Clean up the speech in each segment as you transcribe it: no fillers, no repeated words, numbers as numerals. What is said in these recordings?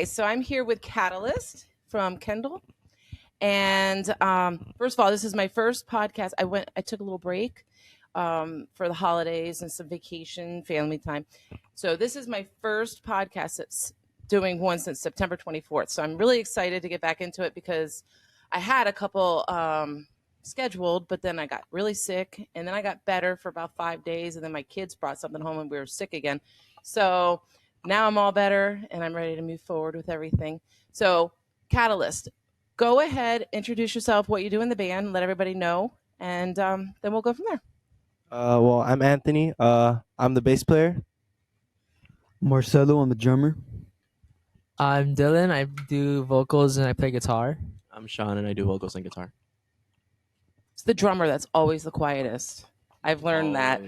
guys, so I'm here with Catalyst from Kendall. And first of all, this is my first podcast. I took a little break for the holidays and some vacation, family time. So this is my first podcast that's doing one since September 24th. So I'm really excited to get back into it because I had a couple scheduled, but then I got really sick and then I got better for about 5 days. And then my kids brought something home and we were sick again. So now I'm all better and I'm ready to move forward with everything. So Catalyst, go ahead, introduce yourself, what you do in the band, let everybody know, and then we'll go from there. Well, I'm Anthony. I'm the bass player. Marcelo, I'm the drummer. I'm Dylan. I do vocals and I play guitar. I'm Sean, and I do vocals and guitar. It's the drummer that's always the quietest. I've learned that.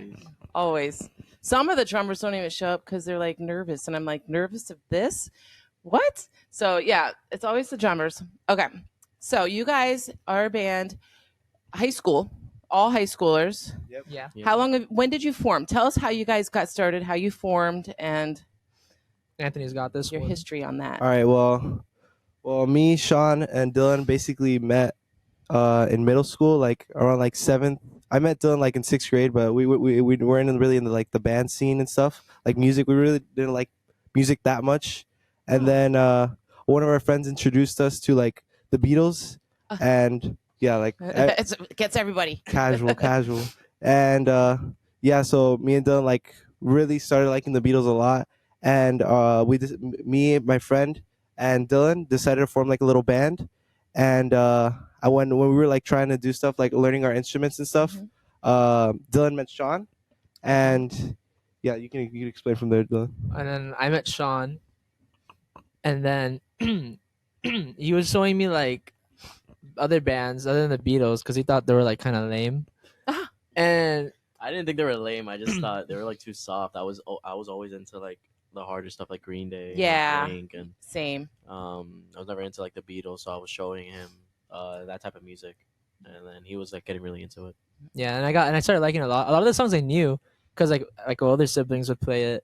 Always. Some of the drummers don't even show up because they're like nervous, and I'm like, nervous of this? What? So yeah, it's always the drummers. Okay, so you guys are a band, high school, all high schoolers. Yep. Yeah. Yeah. When did you form? Tell us how you guys got started, how you formed, and Anthony's got this your one. history on that. All right. Well, me, Sean, and Dylan basically met in middle school, like around like seventh. I met Dylan like in sixth grade, but we weren't really into like the band scene and stuff, like music. We really didn't like music that much. And then one of our friends introduced us to like the Beatles, and yeah, like It gets everybody. casual. And yeah, so me and Dylan like really started liking the Beatles a lot, and me, my friend, and Dylan decided to form like a little band. And when we were like trying to do stuff like learning our instruments and stuff, Dylan met Sean, and yeah, you can explain from there, Dylan. And then I met Sean. And then he was showing me like other bands other than the Beatles because he thought they were like kind of lame. And I didn't think they were lame. I just thought they were like too soft. I was always into like the harder stuff like Green Day, and, Yeah. Blink, and Same. I was never into like the Beatles, so I was showing him that type of music, and then he was like getting really into it. yeah, and I started liking it a lot. A lot of the songs I knew because like older siblings would play it,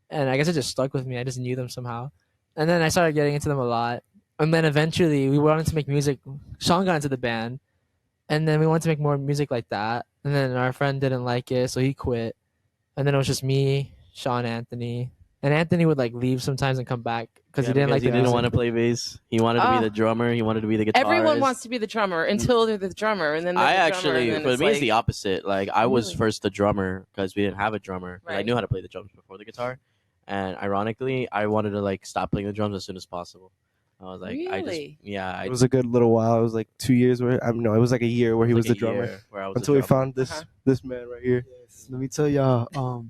and I guess it just stuck with me. I just knew them somehow. And then I started getting into them a lot. And then eventually we wanted to make music. Sean got into the band. And then we wanted to make more music like that. And then our friend didn't like it, so he quit. And then it was just me, Sean, Anthony. And Anthony would like leave sometimes and come back because he didn't like he the didn't music. want to play bass. He wanted to be the drummer. He wanted to be the guitarist. Everyone wants to be the drummer until they're the drummer, and then they're I the actually, drummer, and then for it's me, it's like, the opposite. Like I was Really? first the drummer because we didn't have a drummer. But I Right. knew how to play the drums before the guitar, and ironically, I wanted to like stop playing the drums as soon as possible. I was like, Really? I It was a good little while. It was like 2 years where no, it was like a year where he was the drummer until we found this man right here. Yes, let me tell y'all.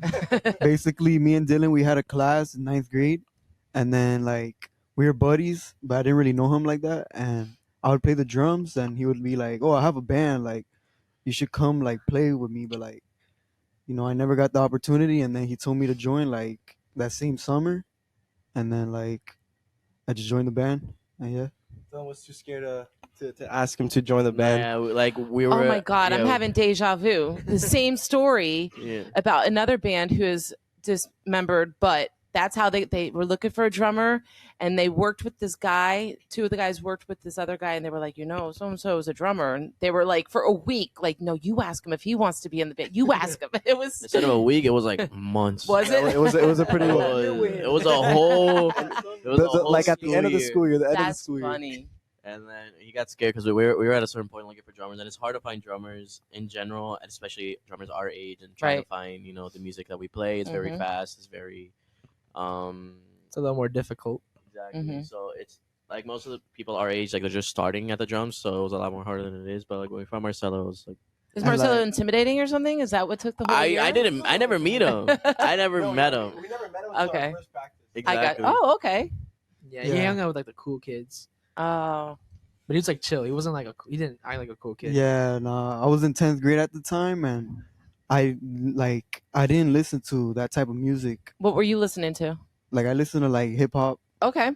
Basically, me and Dylan, we had a class in ninth grade, and then like we were buddies, but I didn't really know him like that. And I would play the drums, and he would be like, "Oh, I have a band. Like, you should come like play with me." But like, I never got the opportunity. And then he told me to join like that same summer, and then like I just joined the band, and yeah. Dylan was too scared to ask him to join the band. Yeah, like we were. oh my God, I'm having deja vu. The same story Yeah. about another band who is dismembered, but that's how they were looking for a drummer, and they worked with this guy. Two of the guys worked with this other guy, and they were like, so-and-so is a drummer. And they were like, for a week, like, no, you ask him if he wants to be in the band. You ask him. It was... Instead of a week, it was like months. Was it? It was a pretty It long. was a whole. It was a whole Like at the end of the year. school year, the end of the That's school year. funny. And then he got scared because we were at a certain point looking for drummers, and it's hard to find drummers in general, and especially drummers our age, and trying Right. to find the music that we play. It's very Mhm. fast. It's very It's a little more difficult. exactly. Mhm. So it's like most of the people our age, like they're just starting at the drums, so it was a lot more harder than it is. But like when we found Marcelo, it was like Is And, Marcelo like- intimidating or something? Is that what took the whole year? I never meet him. I never met him. We never met him until our Okay. first practice. Exactly. Oh, okay. Yeah, he Yeah. hung out with like the cool kids. Oh. But he was like chill. He wasn't like he didn't act like a cool kid. Yeah, no, I was in 10th grade at the time, and I didn't listen to that type of music. What were you listening to? Like I listened to like hip hop, Okay.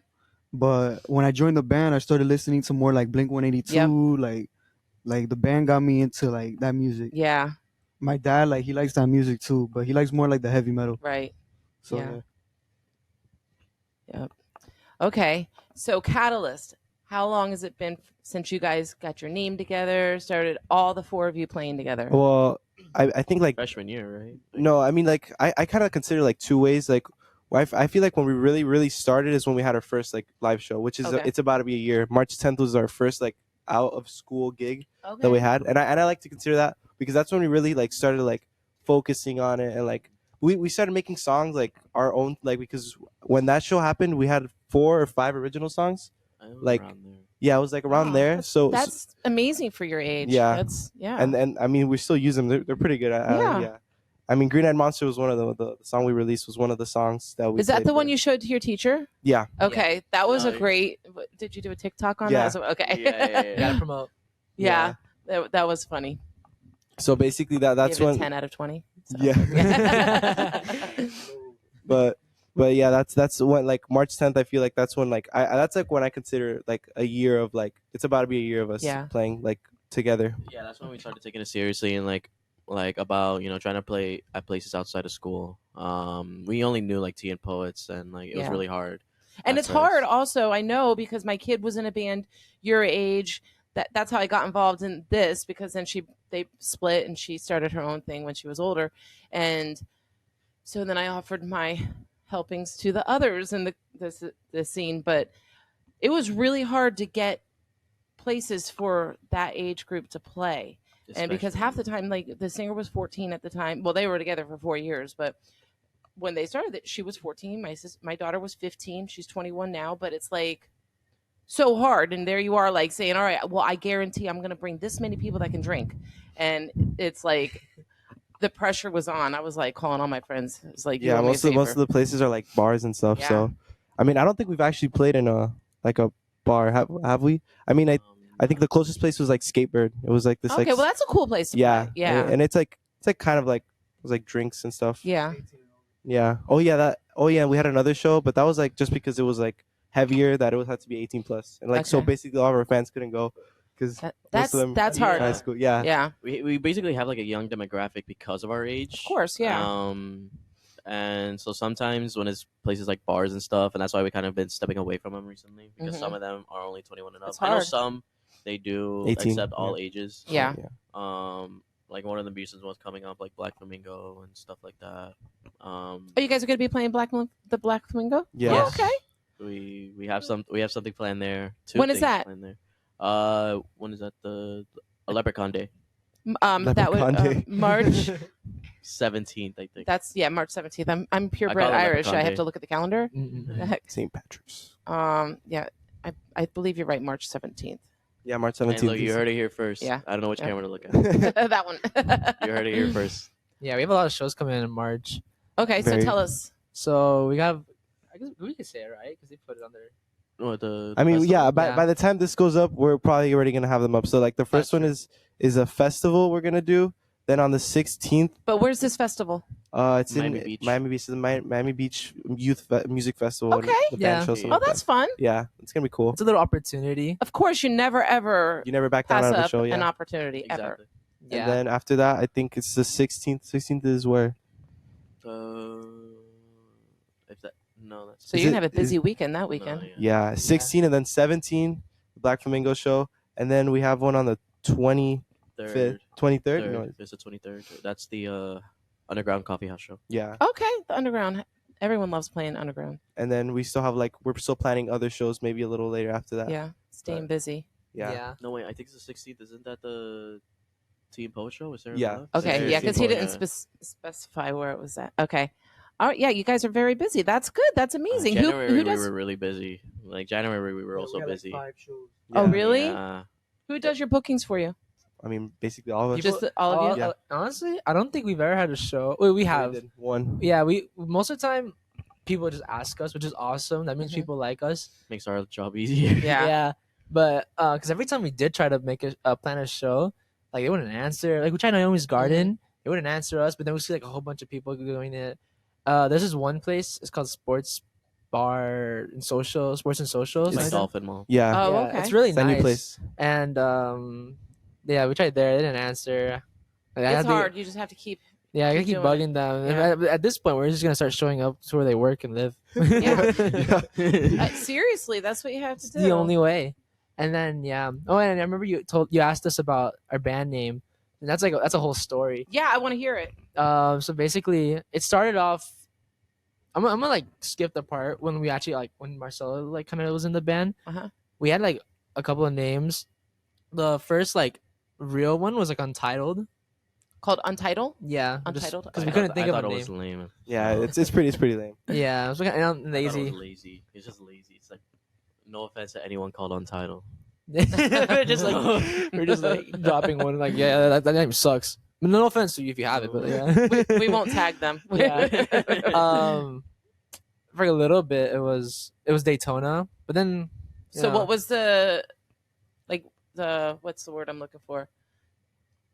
but when I joined the band, I started listening to more like Blink 182. Yep. Like the band got me into like that music. Yeah. My dad he likes that music too, but he likes more like the heavy metal. Right. So Yeah. yeah. Okay. So Catalyst, how long has it been since you guys got your name together, started all the four of you playing together? Well, I think like Freshman year, right? no, I mean like I kind of consider like two ways. Like I feel like when we really started is when we had our first like live show, which is Okay. it's about to be a year. March 10th was our first like out of school gig that we had, and I like to consider that because that's when we really like started like focusing on it, and like we started making songs like our own, like because when that show happened we had 4 or 5 original songs. I was Like, around there. Yeah, it was like around Wow, there. So That's amazing for your age. Yeah. That's and I mean we still use them. They're pretty good. Yeah. I mean, Green Eyed Monster was one of the song we released was one of the songs that we. Is that played the one there. you showed to your teacher? Yeah. Okay, that was a Nice. great. Did you do a TikTok on Yeah. that? Okay. Yeah. Gotta promote. Yeah, that was funny. So basically that's Gave it when. a 10 out of 20. So. Yeah. but yeah, that's when like March 10th. I feel like that's when like I that's like when I consider like a year of like it's about to be a year of us Yeah. playing like together. Yeah, that's when we started taking it seriously and like about trying to play at places outside of school. We only knew like Tea and Poets, and like it was Yeah. really hard. And at it's first. hard also, I know, because my kid was in a band your age. That's how I got involved in this, because then they split and she started her own thing when she was older. And so then I offered my helpings to the others in the scene, but it was really hard to get places for that age group to play. And because half the time, like the singer was 14 at the time. Well, they were together for 4 years, but when they started, she was 14. My daughter was 15. She's 21 now, but it's like so hard. And there you are, like saying, "All right, well, I guarantee I'm going to bring this many people that can drink," and it's like the pressure was on. I was like calling all my friends. It's like, Yeah, most of the places are like bars and stuff. Yeah. So, I mean, I don't think we've actually played in a bar. Have we? I mean, I think the closest place was like Skatebird. It was like this. Okay, like, well, that's a cool place to yeah, play. Yeah, and it's like kind of like it was like drinks and stuff. yeah. Yeah. Oh yeah. We had another show, but that was like just because it was like heavier that it would have to be 18 plus, and like so Okay. basically all of our fans couldn't go because That's of them that's Yeah. hard. high school. Yeah. Yeah, we basically have like a young demographic because of our age. of course. Yeah. And so sometimes when it's places like bars and stuff, and that's why we kind of been stepping away from them recently, because Mhm. some of them are only 21 and up. It's I know hard. some they do 18, accept all ages. Yeah. Like one of the recent ones coming up, like Black Flamingo and stuff like that. Oh, you guys are going to be playing the Black Flamingo? Yeah. Oh, Yes. okay. We have something planned there. When is that? Planned there. When is that? The Leprechaun Day, That would Leprechaun Day. March. 17th, I think. That's March 17th. I'm I purebred call it Irish. Leprechaun I have Day. to look at the calendar. Mm-mm. St. Patrick's. Yeah, I believe you're right. March 17th. Yeah, March And 17th. look, you heard it here first. Yeah. I don't know which Yeah. camera to look at. That one. You heard it here first. Yeah, we have a lot of shows coming in March. Okay, so Very- tell us. So we have, I guess we can say it, right? Because they put it on there. No, the I mean, festival. yeah. Yeah. By the time this goes up, we're probably already gonna have them up. So like the first That's one is a festival we're gonna do. Then on the 16th, But where's this festival? it's Miami in Beach. Miami Beach. The Miami Beach Music Festival. and Okay. The band Yeah. show, something Oh, like that's that. fun. Yeah, it's gonna be cool. It's a little opportunity. Of course, you never ever You never back down pass out of a up show. Yeah. an opportunity ever. Exactly. Yeah. And then after that, I think it's the 16th. 16th is where? If that no, that's So Is you're gonna it- have a busy is- weekend that no, weekend. Yeah, 16 and then 17, the Black Flamingo show, and then we have one on the 25th, third. 23rd. Third. No, It's the 23rd. That's the underground coffee house show. yeah, Okay, the underground. Everyone loves playing underground. and then we still have we're still planning other shows maybe a little later after that. Yeah, staying Right. busy. Yeah. No wait, I think it's the 16th. Isn't that the Team Poet show? Is there? Yeah. another? Okay, Sarah yeah, because he Team didn't specify where it was at. Okay, all right, yeah, you guys are very busy. That's good. That's amazing. January Who does we were really busy. Like January we were also busy. shows. Oh, Yeah. really? Yeah. who does your bookings for you? I mean, basically all of us. Just all of you. Yeah. Honestly, I don't think we've ever had a show. Wait, we have. did one. Yeah, we most of the time people just ask us, which is awesome. That means Mhm. people like us. Makes our job easier. Yeah. But because every time we did try to make a plan a show, like they wouldn't answer. Like we tried Naomi's Garden, they wouldn't answer us. But then we see like a whole bunch of people going it. There's this one place. It's called Sports Bar and Social Sports and Socials. Like It's- Dolphin Mall. Yeah, Oh, Yeah, okay. It's really it's a nice. new place. And yeah, we tried there. They didn't answer. Like, I It's had to- hard. You just have to keep. Yeah, I gotta keep keep doing bugging them. Yeah. At this point, we're just gonna start showing up to where they work and live. Yeah. Seriously, that's what you have to It's do. the only way. And then yeah. Oh, and I remember you asked us about our band name, and that's a whole story. Yeah, I want to hear it. So basically, it started off. I'm gonna like skip the part when we actually like when Marcelo like kind of was in the band. Uh-huh. We had like a couple of names. The first like real one was like Untitled. Called Untitled. Yeah, Untitled? because we Okay. couldn't think I of thought a it was name. lame. Yeah, it's pretty lame. Yeah, it was like I thought it lazy. was lazy. It's just lazy. It's like no offense to anyone called Untitled. we're just like dropping one like that name sucks. No offense to you if you have it, but yeah. We won't tag them. Yeah. For a little bit it was Daytona, but then So what was the what's the word I'm looking for?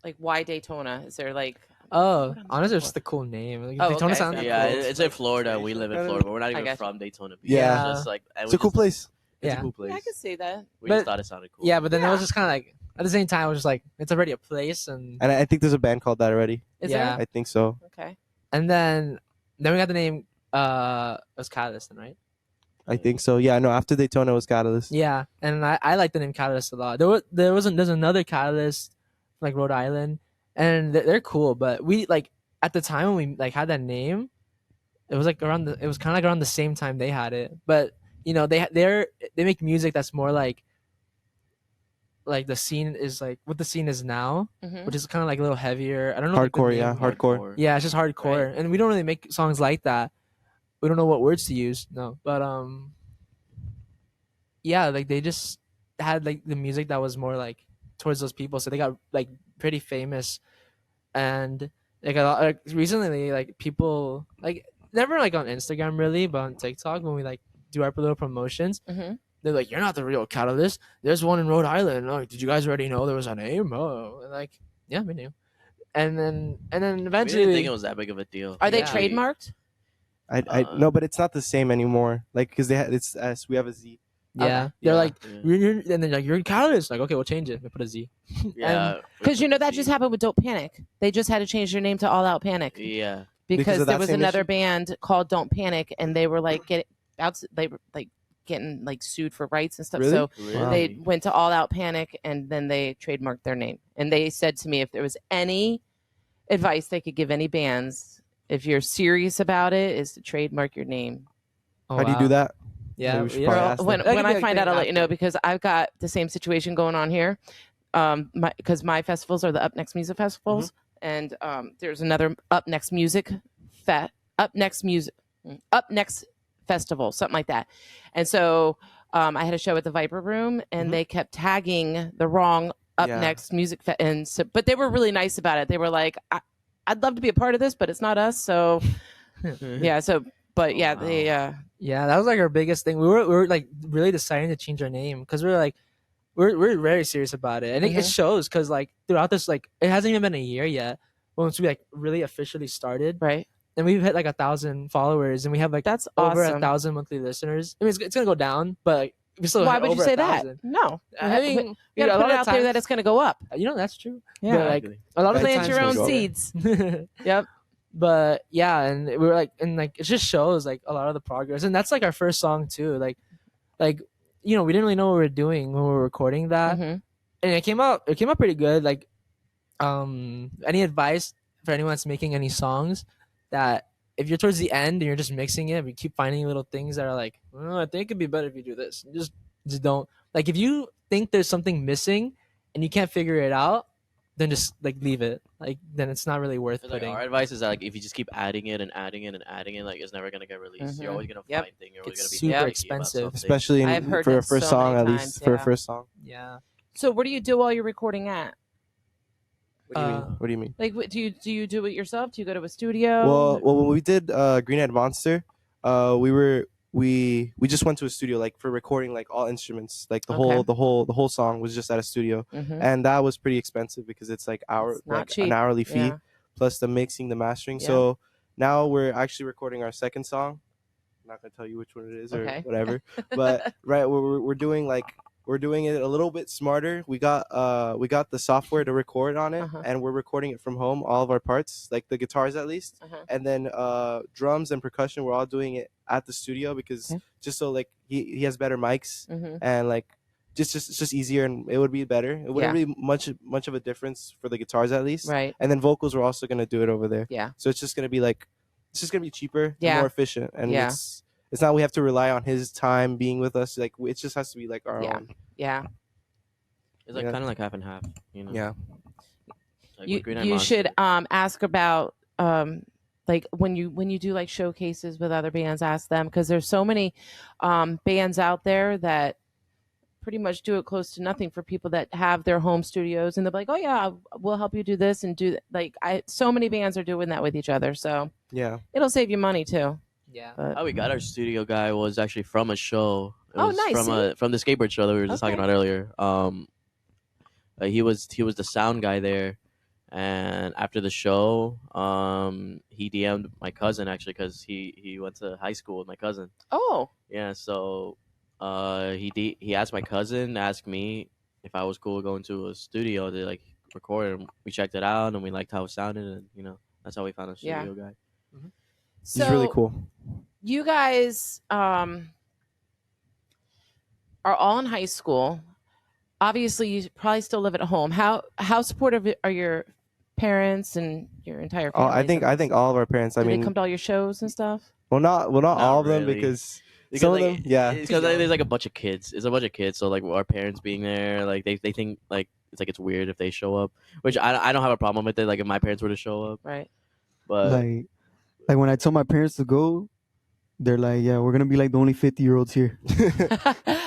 Like why Daytona? Is there like honestly it's just a cool name. Like, Oh, Daytona okay. sounds Yeah, cool. it's in Florida. We live in Florida, but we're not I even got you. from Daytona Beach. Yeah. It's just like and It's we a cool just- place. It's Yeah. a cool place. Yeah, I can see that. We But- just thought it sounded cool. Yeah, but then it was Yeah. just kind of like at the same time it was just like it's already a place and And I think there's a band called that already. Is Yeah. I think so. there? Okay. and then we got the name it was Catalyst, right? I think so. Yeah, no, after Daytona it was Catalyst. Yeah, and I like the name Catalyst a lot. There's another Catalyst like Rhode Island, and they're cool. But we like at the time when we like had that name, it was like it was kind of like around the same time they had it. But you know they make music that's more like the scene is like what the scene is now, Mhm. which is kind of like a little heavier. I don't know like, the Hardcore, name. yeah, hardcore. Yeah, it's just hardcore, Right. and we don't really make songs like that. We don't know what words to use, no. But yeah, like they just had like the music that was more like towards those people, so they got like pretty famous, and like a lot like, recently, like people like never like on Instagram really, but on TikTok when we like do our little promotions, Mhm. they're like, "You're not the real Catalyst. There's one in Rhode Island. Like, did you guys already know there was a name?" Oh, and like, yeah, we knew. And then We eventually, didn't think it was that big of a deal. Are they Yeah. trademarked? I no, but it's not the same anymore. Like because it's S. We have a Z. yeah, Okay. they're Yeah, like, yeah. and they're like, "You're Catalyst." Like, okay, we'll change it. We put a Z. Yeah, Because you know that just happened with Don't Panic. They just had to change their name to All Out Panic Yeah, because of there that was same another issue? band called Don't Panic, and they were like they were like getting like sued for rights and stuff. Really? So really. they went to All Out Panic, and then they trademarked their name. And they said to me, if there was any advice they could give any bands, if you're serious about it, is to trademark your name. Oh, How do you do that? Yeah, Maybe we should yeah. probably Girl, ask them. when That could when be I a find thing out, I'll let you know after. because I've got the same situation going on here. Because my festivals are the Up Next Music Festivals, and there's another Up Next Up Next Festival, something like that. And so I had a show at the Viper Room, and they kept tagging the wrong Up Yeah. Next Music and so, but they were really nice about it. They were like, I'd love to be a part of this, but it's not us. So yeah, so but yeah, Wow. they Yeah, that was like our biggest thing. We were like really deciding to change our name because we were like, we're very serious about it, and it shows because like throughout this like it hasn't even been a year yet once we like really officially started, right. and we've hit like 1,000 followers, and we have like That's over awesome. 1,000 monthly listeners. I mean, it's gonna go down, but like, we still Why hit would you over say 1,000. that? No, I mean, you gotta a put lot it of out there that times- it's gonna go up. you know that's true. Yeah. But, like a lot of Plant times your own go up. seeds. times. Yep. But yeah, and we were like, and like it just shows like a lot of the progress, and that's like our first song too. Like you know, we didn't really know what we were doing when we were recording that, Mhm. and it came out pretty good. Like, any advice for anyone that's making any songs that if you're towards the end and you're just mixing it, we keep finding little things that are like, oh, I think it'd be better if you do this. Just don't like if you think there's something missing and you can't figure it out, then just like leave it. Like then it's not really worth It's like, putting. our advice is that like if you just keep adding it and adding it and adding it, like it's never gonna get released. You're Mhm. always gonna Yep. find things. You're always It's gonna be super picky about expensive. something. Especially I've heard for a that first so song, many at least times, for a yeah. first song. Yeah. So what do you do while you're recording at? What do you mean? Uh, What do you mean? Like, do you do it yourself? Do you go to a studio? Well, when we did Greenhead Monster, we just went to a studio like for recording like all instruments, like the Okay. whole song was just at a studio, Mhm. and that was pretty expensive because it's like It's not like cheap. an hourly fee Yeah. plus the mixing, the mastering. Yeah. So now we're actually recording our second song. I'm not gonna tell you which one it is or Okay. whatever, but right we're doing like we're doing it a little bit smarter. We got the software to record on it, Uh-huh. and we're recording it from home, all of our parts, like the guitars at least, Uh-huh. and then drums and percussion. We're all doing it at the studio because Okay. just so like he has better mics Mhm. and like just it's just easier and it would be better. It wouldn't be much of a difference for the guitars at least. Right. And then vocals we're also gonna do it over there. Yeah. So it's just gonna be like it's just gonna be cheaper Yeah. and more efficient. And Yeah. it's not we have to rely on his time being with us. Like it just has to be like our Yeah. own. Yeah. It's like Yeah. kind of like half and half, you know. Yeah. Like You with Green Eye you should Monster. ask about like when you do like showcases with other bands, ask them, because there's so many bands out there that pretty much do it close to nothing for people that have their home studios, and they're like, oh yeah, we'll help you do this and do that. Like so many bands are doing that with each other, so Yeah. it'll save you money too. Yeah. But How we got our studio guy was actually from a show. It Oh, was nice, from the skateboard show that we were just talking Okay. about earlier. He was the sound guy there, and after the show, he DM'd my cousin actually because he went to high school with my cousin. oh, Yeah, so he asked my cousin, asked me if I was cool going to a studio to like record, and we checked it out and we liked how it sounded, and you know that's how we found a Yeah. studio guy. so He's really cool. you guys are all in high school. Obviously, you probably still live at home. How supportive are your parents and your entire Oh, family? I think all of our parents. I Do they mean, come to all your shows and stuff? not Not all of them really. because Because some like, of them, yeah. because there's like a bunch of kids. It's a bunch of kids, so like our parents being there, like they think like it's weird if they show up, which I don't have a problem with it. Like if my parents were to show up, Right. but Like when I tell my parents to go, they're like, "Yeah, we're gonna be like the only 50-year-olds here."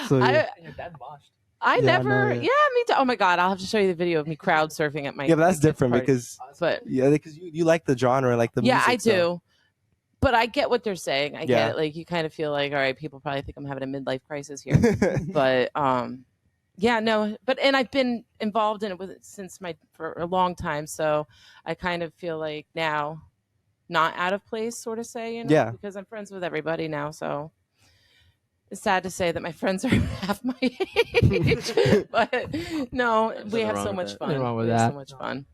So, yeah. Your dad boshed. I Yeah, never. no, Yeah, yeah. me too. Oh my god, I'll have to show you the video of me crowd surfing at my. Yeah, but that's my kids' different party. because But you like the genre, like the yeah, music. I do. So. But I get what they're saying. I Yeah. get it. Like you kind of feel like, all right, people probably think I'm having a midlife crisis here. But yeah, no. But and I've been involved in it for a long time, so I kind of feel like now not out of place, sort of say, Yeah. because I'm friends with everybody now. So it's sad to say that my friends are half my age, but no, we nothing have wrong so with much that. fun. Nothing wrong with We have that. so much fun.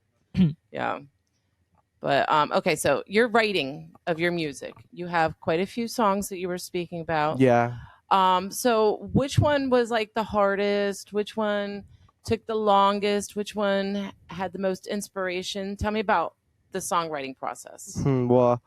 Yeah. But okay, so your writing of your music, you have quite a few songs that you were speaking about. Yeah. So which one was like the hardest? Which one took the longest? Which one had the most inspiration? Tell me about the songwriting process. Well,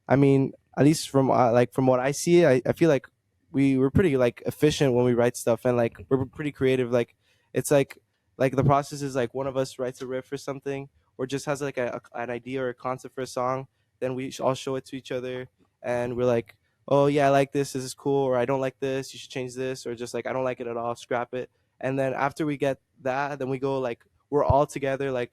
I mean, at least from from what I see, I feel like we're pretty like efficient when we write stuff, and like we're pretty creative. Like it's like the process is like one of us writes a riff or something, or just has like an idea or a concept for a song. Then we all show it to each other, and we're like, oh yeah, I like this. This is cool. Or I don't like this. You should change this. Or just like I don't like it at all. Scrap it. And then after we get that, then we go like we're all together, like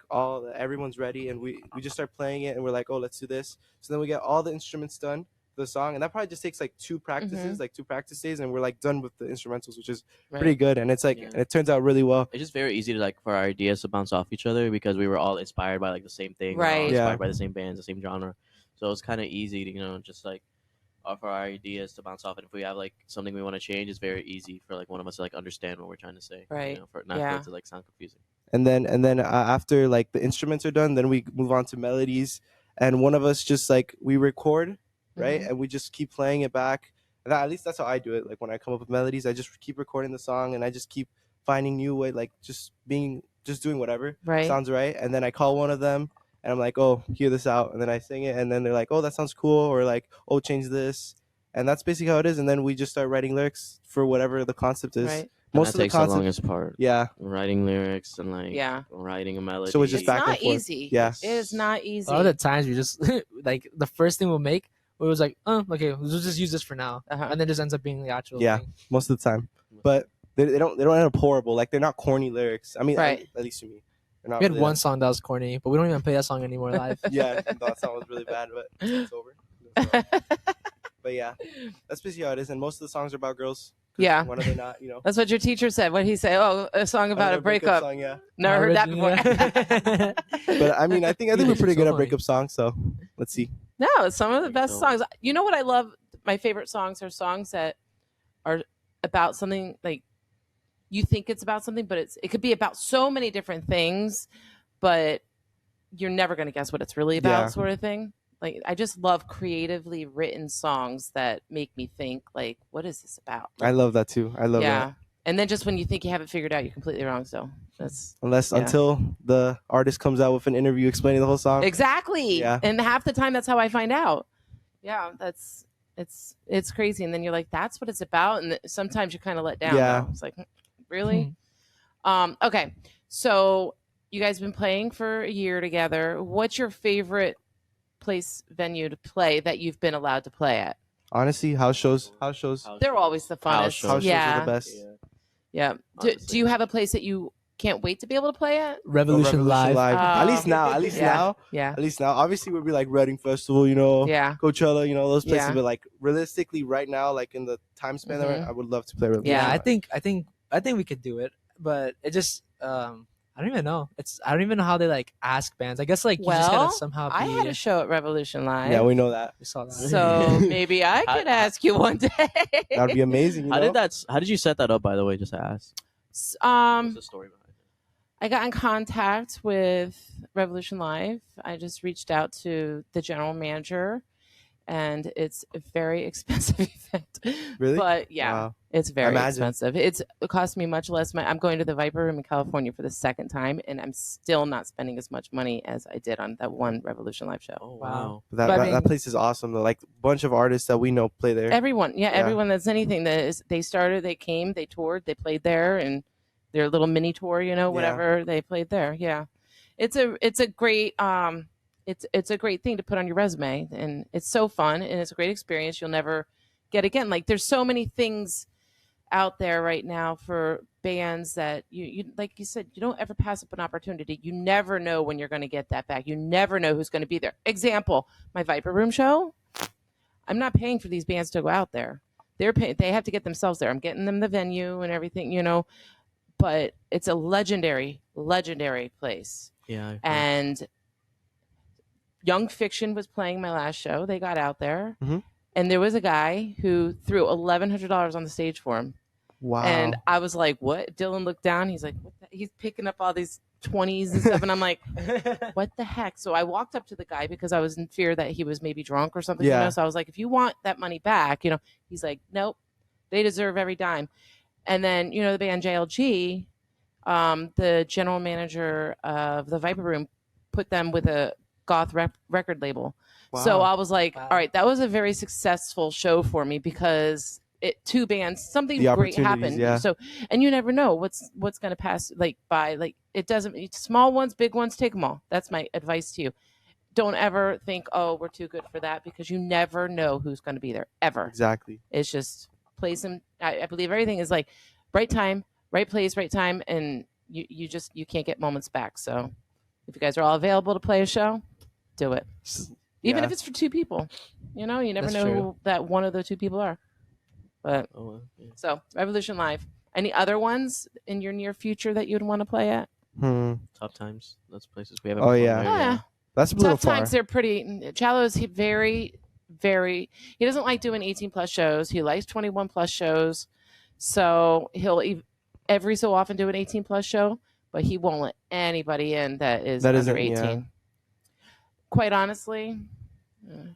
everyone's ready, and we just start playing it, and we're like, oh, let's do this. So then we get all the instruments done for the song, and that probably just takes like two practices, like 2 practice days, and we're like done with the instrumentals, which is pretty good. And it's like Yeah. and it turns out really well. it's just very easy to like for our ideas to bounce off each other because we were all inspired by like the same thing, we were all Right. inspired Yeah. by the same bands, the same genre. So it's kind of easy to just like for our ideas to bounce off, and if we have like something we want to change, it's very easy for like one of us to like understand what we're trying to say, Right. for not Yeah. for it to like sound confusing. And then after like the instruments are done, then we move on to melodies, and one of us just like we record, right, and we just keep playing it back. And at least that's how I do it. Like when I come up with melodies, I just keep recording the song, and I just keep finding new way, like just doing whatever Right. sounds right. And then I call one of them, and I'm like, oh, hear this out, and then I sing it, and then they're like, oh, that sounds cool, or like, oh, change this, and that's basically how it is. And then we just start writing lyrics for whatever the concept is. Right. Most And of that the takes the concept, longest part. yeah. Writing lyrics and like Yeah. writing a melody. So it's just It's back and not forth. easy. Yeah. It is not easy. A lot of the times we just like the first thing we'll make, we was like, oh, okay, we'll just use this for now, Uh-huh. and then it just ends up being the actual Yeah. thing. Most of the time, but they don't end up horrible. Like they're not corny lyrics. I mean, Right. at least to me, they're not We had really one song that was corny, but we don't even play that song anymore live. Yeah, that song was really bad, but it's over. So, but yeah, that's basically how it is. And most of the songs are about girls. 'Cause Yeah. When are they not? You know. That's what your teacher said. What did he say? Oh, a song about Another a breakup. song, yeah. Never heard that Originally. before. But I mean, I think we're Music pretty is good so at funny. breakup songs. So let's see. No, some of the best So- songs. You know what I love? My favorite songs are songs that are about something like you think it's about something, but it could be about so many different things, but you're never going to guess what it's really about, Yeah. sort of thing. Like, I just love creatively written songs that make me think, like, what is this about? I love that too. I love yeah. that. And then just when you think you have it figured out, you're completely wrong. So that's yeah. Until the artist comes out with an interview explaining the whole song. Exactly. Yeah. And half the time, that's how I find out. Yeah, it's crazy. And then you're like, that's what it's about. And sometimes you're kind of let down. Yeah. Though. It's like, really? Okay. So you guys have been playing for a year together. What's your favorite venue to play that you've been allowed to play at? Honestly, house shows. They're always the funnest. House shows. House shows yeah. are the best. Yeah. Do you have a place that you can't wait to be able to play at? Revolution Live. At Oh. least now. Yeah. At least now. Obviously, we'd be like Reading Festival, Yeah. Coachella, those places. Yeah. But like realistically, right now, like in the time span that we're in, I would love to play Revolution. Yeah, I Live. think we could do it, but it just I don't even know. I don't even know how they like ask bands. I guess like you just Well, gotta somehow. I had a show at Revolution Live. Yeah, we know that. We saw that. So maybe I could ask you one day. That'd be amazing. How did you set that up, by the way? Just to ask. What's the story behind it? I got in contact with Revolution Live. I just reached out to the general manager, and it's a very expensive event. Really? But yeah, Wow. it's very Imagine. expensive. It cost me much less money. I'm going to the Viper Room in California for the second time, and I'm still not spending as much money as I did on that one Revolution Live show. Oh Wow. wow. That, But I that, mean- that place is awesome. Though. Like a bunch of artists that we know play there. Everyone Yeah. that's anything that is, they started, they came, they toured, they played there, and their little mini tour, whatever they played there. Yeah, it's a great it's a great thing to put on your resume, and it's so fun, and it's a great experience you'll never get again. Like, there's so many things out there right now for bands that you like you said, you don't ever pass up an opportunity. You never know when you're going to get that back. You never know who's going to be there. Example, my Viper Room show, I'm not paying for these bands to go out there. They have to get themselves there. I'm getting them the venue and everything, but it's a legendary place. Yeah. And Young Fiction was playing my last show. They got out there, Mhm. and there was a guy who threw $1,100 on the stage for him. Wow. And I was like, "What?" Dylan looked down. He's like, "What he's picking up all these 20s and stuff," and I'm like, "What the heck?" So I walked up to the guy because I was in fear that he was maybe drunk or something. Yeah. So I was like, "If you want that money back, he's like, nope, they deserve every dime." And then the band JLG, the general manager of the Viper Room put them with a goth record label. Wow. So I was like, Wow. all right, that was a very successful show for me because two bands, something The great opportunities, happened. yeah. So, and you never know what's going to pass by. Like, it doesn't, small ones, big ones, take them all. That's my advice to you. Don't ever think, oh, we're too good for that, because you never know who's going to be there ever. Exactly. It's just place them. I believe everything is like right time, right place, right time, and you can't get moments back. So if you guys are all available to play a show, do it. Even Yeah. if it's for two people, you never That's know true. who that one of the two people are. But Oh, well, yeah. so Revolution Live. Any other ones in your near future that you'd want to play at? Tough times. That's places we haven't. Oh, performed yeah. there, Yeah. That's a little Tough far. times, they're pretty. Chalo's very, very. He doesn't like doing 18+ shows. He likes 21+ shows. So he'll every so often do an 18+ show, but he won't let anybody in that is That under isn't- 18. yeah. Quite honestly,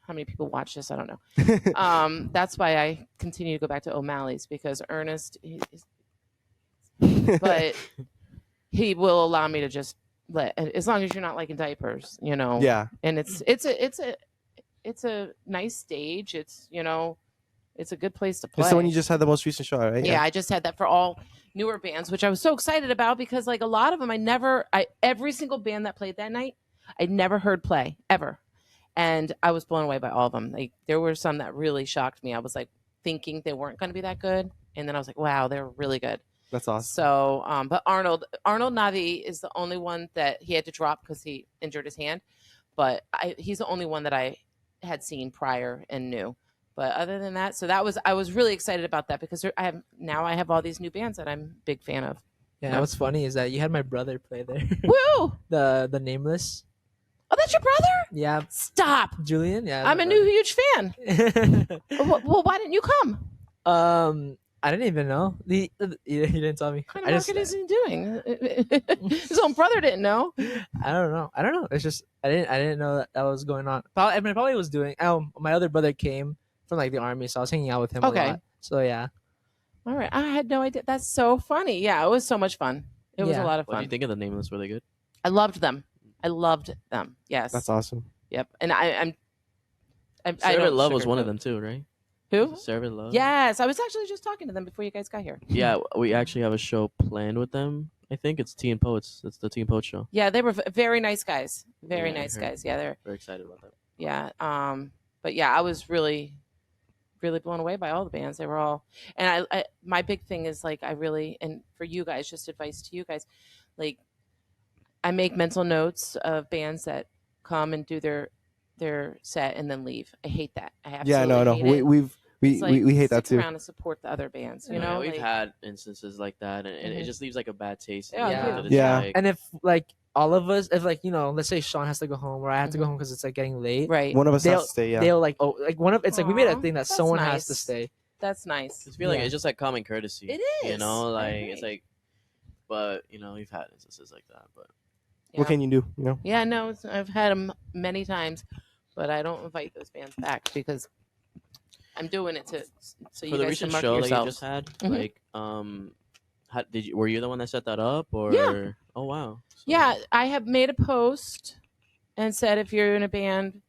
how many people watch this? I don't know. That's why I continue to go back to O'Malley's, because Ernest, but he will allow me to just as long as you're not like in diapers, Yeah. And it's a nice stage. It's it's a good place to play. It's the one you just had the most recent show, right? Yeah, I just had that for all newer bands, which I was so excited about, because like a lot of them, every single band that played that night, I never heard play ever. And I was blown away by all of them. Like, there were some that really shocked me. I was like thinking they weren't going to be that good. And then I was like, wow, they're really good. That's awesome. So, but Arnold Navi is the only one that he had to drop because he injured his hand. But he's the only one that I had seen prior and knew. But other than that, I was really excited about that, because I have all these new bands that I'm a big fan of. Yeah, what's funny is that you had my brother play there. Woo! the Nameless. Oh, that's your brother? Yeah, Stop! Julian. Yeah, I'm a new huge fan. Well, why didn't you come? I didn't even know. You didn't tell me. What kind I of just market is he doing? His own brother didn't know. I don't know. I don't know. It's just I didn't know that was going on. Probably, I mean, I probably was doing. My other brother came from like the army, so I was hanging out with him Okay. a lot. So yeah, All right. I had no idea. That's so funny. Yeah, it was so much fun. It was a Yeah. lot of What do fun. you think of the Nameless? Were they good? I loved them. I loved them. Yes. That's awesome. Yep. And I Sarah don't Love was one of sugarcoat. them too, right? Who? Sarah Love. Yes. I was actually just talking to them before you guys got here. Yeah, we actually have a show planned with them. I think it's Teen Poets. It's the Teen Poets show. Yeah, they were very nice guys. Very Yeah, I nice heard. guys. Yeah, they're Very excited about that. yeah. But yeah, I was really blown away by all the bands. They were all, and I my big thing is like I really, and for you guys, just advice to you guys, like I make mental notes of bands that come and do their set and then leave. I hate that. I absolutely Yeah, no, hate we it. we've It's like, we hate that stick too. around and support the other bands. You Yeah, know, we've like, had instances like that, and it Mhm. just leaves like a bad taste. Yeah, after the yeah. show, like- and if like all of us, if like let's say Sean has to go home or I have to go Mhm. home because it's like getting late. right. One of us They'll has to stay. Yeah. they'll like one of it's like we made a Aw, thing that that's someone has to nice. stay. That's nice. Just feel like Yeah. it's just like common courtesy. It You is. know, I like agree. it's like, but we've had instances like that. But What can you do? You know. Yeah, no, I've had them many times, but I don't invite those bands back because I'm doing it to so you for the guys can recent market show that you yourselves. just had, Mhm. like, were you the one that set that up, or? Yeah. Oh wow. So- Yeah, I have made a post and said if you're in a band,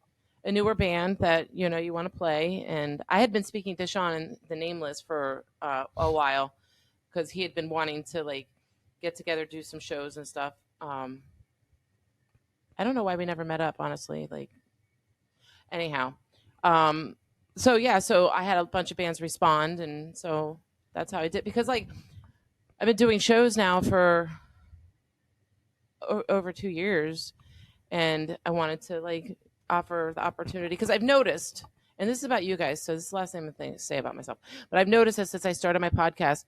a newer band that you want to play, and I had been speaking to Sean and the Nameless for a while because he had been wanting to like get together, do some shows and stuff. I don't know why we never met up, honestly. Like, anyhow, so yeah, so I had a bunch of bands respond, and so that's how I did because like I've been doing shows now for over 2 years, and I wanted to like offer the opportunity because I've noticed, and this is about you guys, so this is the last thing I'm going to say about myself, but I've noticed that since I started my podcast,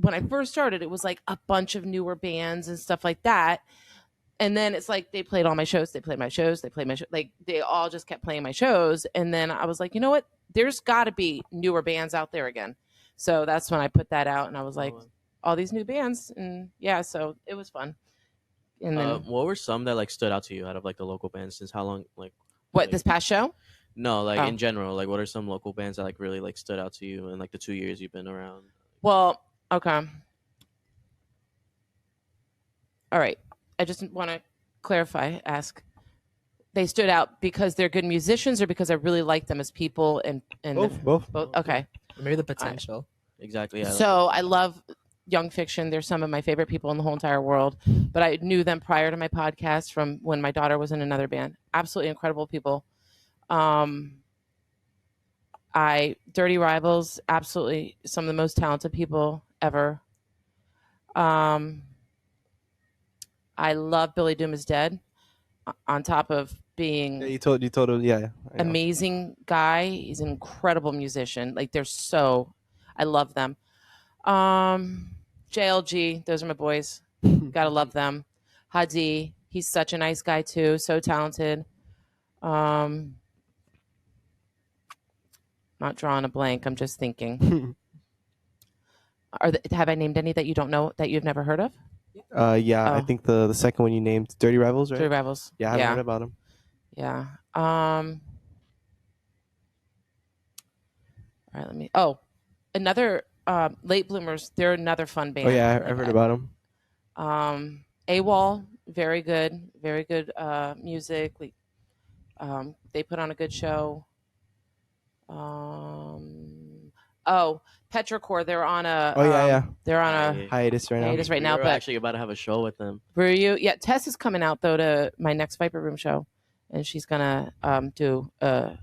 when I first started, it was like a bunch of newer bands and stuff like that. And then it's like they played all my shows. They played my shows. They played my show. Like they all just kept playing my shows. And then I was like, you know what? There's got to be newer bands out there again. So that's when I put that out, and I was like, all these new bands, and yeah, so it was fun. And then what were some that like stood out to you out of like the local bands? Since how long? Like what this past show? no, like Oh. in general, like what are some local bands that like really like stood out to you in like the 2 years you've been around? Well, okay. All right. I just want to ask. They stood out because they're good musicians or because I really like them as people and Both. both? Okay. Or maybe the potential. Exactly. Yeah. So I love Young Fiction. They're some of my favorite people in the whole entire world. But I knew them prior to my podcast from when my daughter was in another band. Absolutely incredible people. Dirty Rivals, absolutely some of the most talented people ever. I love Billy Doom is Dead. On top of being Yeah, you told him. Yeah. I know. amazing guy, he's an incredible musician. Like I love them. JLG, those are my boys. Gotta love them. Hadi, he's such a nice guy too, so talented. Not drawing a blank. I'm just thinking. Have I named any that you don't know that you've never heard of? Yeah. I Oh. think the second one you named, Dirty Rivals, right? Dirty Rivals. Yeah, I haven't heard about him. Yeah. All right. Another Late Bloomers. They're another fun band. Oh yeah, I've heard about him. AWOL, very good music. They put on a good show. Petrichor, they're on a. Oh yeah. They're on a. Hiatus right now. Hiatus right now, We're but actually about to have a show with them. were you? Yeah, Tess is coming out though to my next Viper Room show, and she's gonna do Like a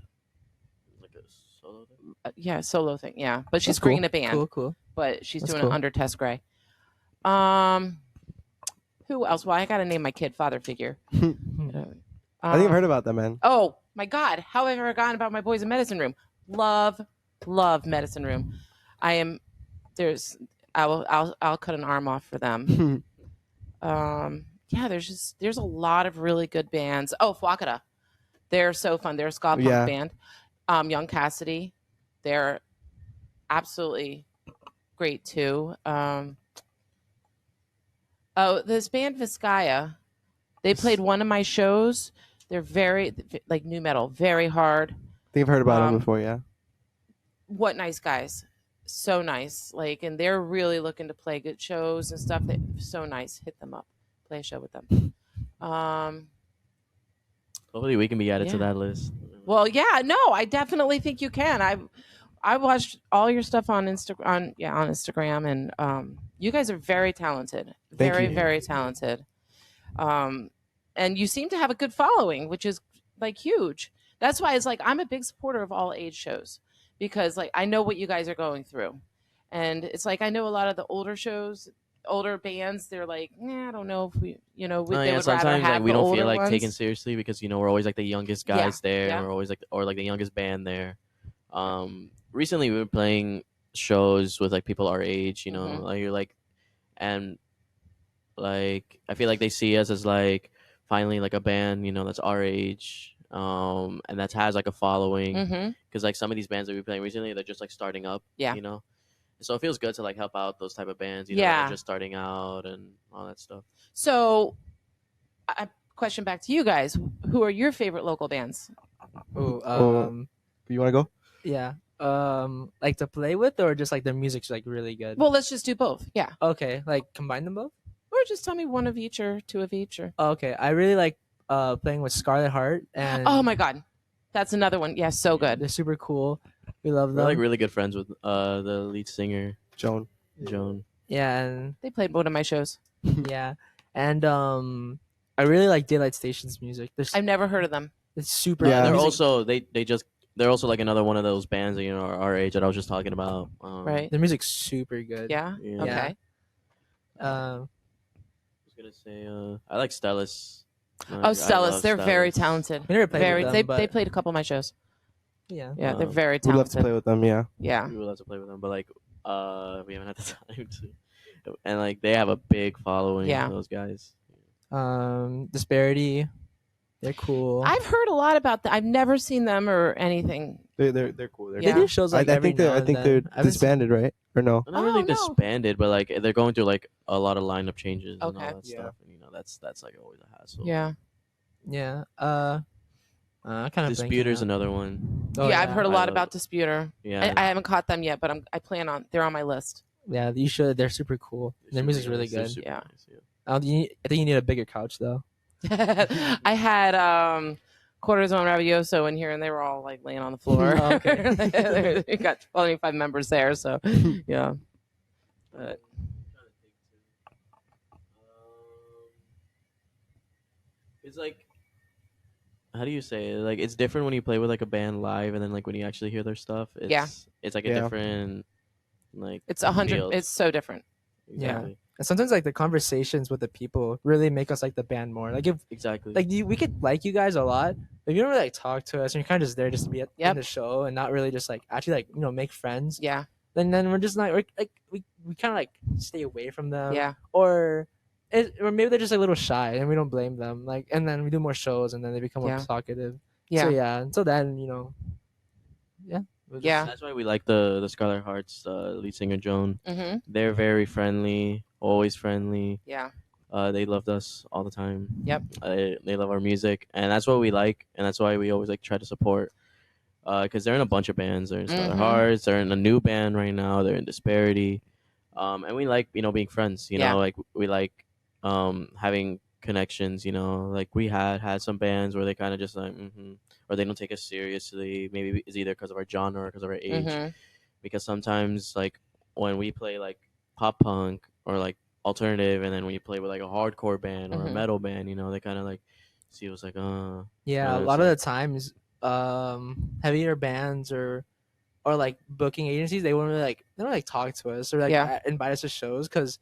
solo thing. solo thing. Yeah, but she's That's cool. bringing a band. Cool. But she's That's doing cool. it under Tess Gray. Who else? Well, I got to name my kid father figure. I think I've heard about that, man. Oh my God! How have I forgotten about my boys in Medicine Room? Love Medicine Room. I'll cut an arm off for them. Yeah, there's a lot of really good bands. Oh, Fuakata, they're so fun. They're a ska punk Yeah. band. Young Cassidy, they're absolutely great too. Oh, this band Vizcaya, they played one of my shows. They're very like new metal, very hard. I think I've heard about him Um, before. Yeah. What nice guys, so nice. Like, and they're really looking to play good shows and stuff. They so nice. Hit them up, play a show with them. Hopefully, we can be added to Yeah. that list. Well, yeah, no, I definitely think you can. I watched all your stuff on Instagram, and you guys are very talented, Thank very you. very talented. And you seem to have a good following, which is like huge. That's why it's like I'm a big supporter of all age shows because like I know what you guys are going through, and it's like I know a lot of the older shows, older bands. They're like, I don't know if we, they Yeah, would rather sometimes have like we the don't older feel like ones. taken seriously because we're always like the youngest guys there, yeah. and we're always like the youngest band there. Recently we were playing shows with like people our age, Mhm. like you're like, and like I feel like they see us as like finally like a band, that's our age, and that has like a following Mm-hmm. because like some of these bands that we've been playing recently, they're just like starting up, Yeah. So it feels good to like help out those type of bands, that Yeah. are just starting out and all that stuff. So, a question back to you guys: who are your favorite local bands? Oh, You want to go? yeah. Like to play with, or just like their music's like really good. Well, let's just do both. Yeah, Okay, like combine them both. or just tell me one of each or two of each. Or Okay, I really like playing with Scarlet Heart, and oh my god, that's another one. Yeah, so good. they're super cool. We love We're them. like really good friends with the lead singer Joan. Joan. Yeah, and They played one of my shows. yeah, and I really like Daylight Station's music. I've never heard of them. It's super. Yeah. They're music- also they're also like another one of those bands that are our age that I was just talking about. Right? their music's super good. Yeah. Yeah. Okay. Uh, I was gonna say I like Stellis. Oh, Stellis, they're very talented. we never played Very. with them, but They played a couple of my shows. yeah. Yeah, they're Um, very We'd love to talented. play with them. Yeah. Yeah. We would love to play with them, but like we haven't had the time to. And like they have a big following. Yeah. Those guys. Disparity, they're cool. I've heard a lot about them. I've never seen them or anything. They're cool. They're Yeah. They do shows like I every think they're now I and think then. they're I haven't seen- disbanded, right? Or no? They're not Oh, really no. disbanded, but like they're going through like a lot of lineup changes and Okay. all that Yeah. stuff. And that's like always a hassle. Yeah. Yeah. I kind of Disputer's another one. yeah, I've heard a I lot love- about Disputer. Yeah. I haven't caught them yet, but I plan on. They're on my list. Yeah, you should. They're super cool. Their They're music's super really nice. They're good. super Yeah. nice, yeah. I think you need a bigger couch though. I had quarters on Ravioso in here, and they were all like laying on the floor. Oh, okay. We got 25 members there, so yeah. But It's like, how do you say it? Like, it's different when you play with like a band live, and then like when you actually hear their stuff. It's like a Yeah. different, like it's 100. feel. It's so different. Exactly. And sometimes like the conversations with the people really make us like the band more. Like if Exactly. we could like you guys a lot, but if you don't really like talk to us and you're kind of just there just to be in Yep. the show and not really just like actually like make friends, Yeah. then we're just not like we kind of like stay away from them. Yeah. Or maybe they're just a little shy and we don't blame them. Like and then we do more shows and then they become more Yeah. talkative. Yeah. So yeah, until then, we'll Yeah. That's why we like the Scarlet Hearts lead singer Joan. Mm-hmm. They're very friendly, always friendly. Yeah. They loved us all the time. Yep. They love our music, and that's what we like, and that's why we always like try to support. Because they're in a bunch of bands. They're in Scarlet Mhm. Hearts. They're in a new band right now. They're in Disparity. And we like being friends. Yeah. Like we like having connections. Like we had some bands where they kind of just like or they don't take us seriously. Maybe it's either because of our genre or because of our age. Mm-hmm. Because sometimes like when we play like pop punk or like alternative, and then when you play with like a hardcore band or a Mhm. metal band, they kind of like see us like Yeah, Yeah, a it's lot of the like- times, heavier bands or like booking agencies, they won't really they don't talk to us or Yeah. invite us to shows because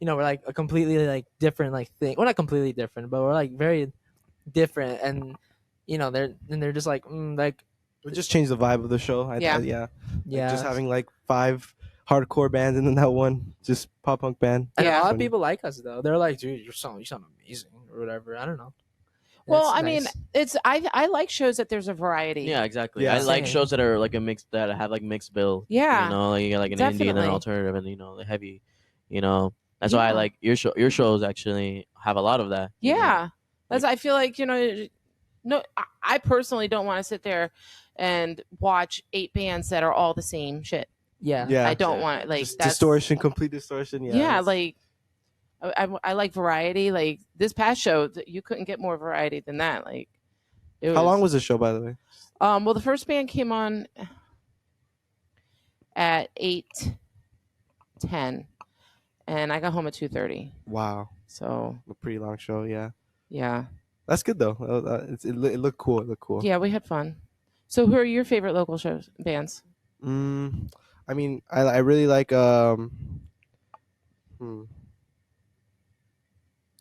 we're like a completely like different like thing. Well, not completely different, but we're like very different, and they're just like like We just changed the vibe of the show. Yeah. Yeah. yeah. Just having like 5 hardcore bands and then that one just pop punk band. And Yeah. a lot of Funny. people like us though. They're like, dude, you sound amazing or whatever. I don't know. Well, That's I mean, nice. it's I like shows that there's a variety. Yeah, exactly. Yeah. I like Same. shows that are like a mix that have like mixed bill. Yeah. You know, like you got like an indie and an Definitely. alternative and the heavy. You know, that's why I Yeah. like your show. Your shows actually have a lot of that. you know? Yeah. That's I feel like, no, I personally don't want to sit there and watch 8 bands that are all the same shit. Yeah. Yeah. I don't exactly. want it. Like Just that's distortion, complete distortion. Yeah. Yeah, it's- like I like variety. Like this past show, you couldn't get more variety than that. Like, How long was the show, by the way? Well, the first band came on at 8:10, and I got home at 2:30. Wow, So a pretty long show. Yeah, yeah, that's good though. It looked cool. It looked cool. yeah, we had fun. So, who are your favorite local shows bands? I mean, I really like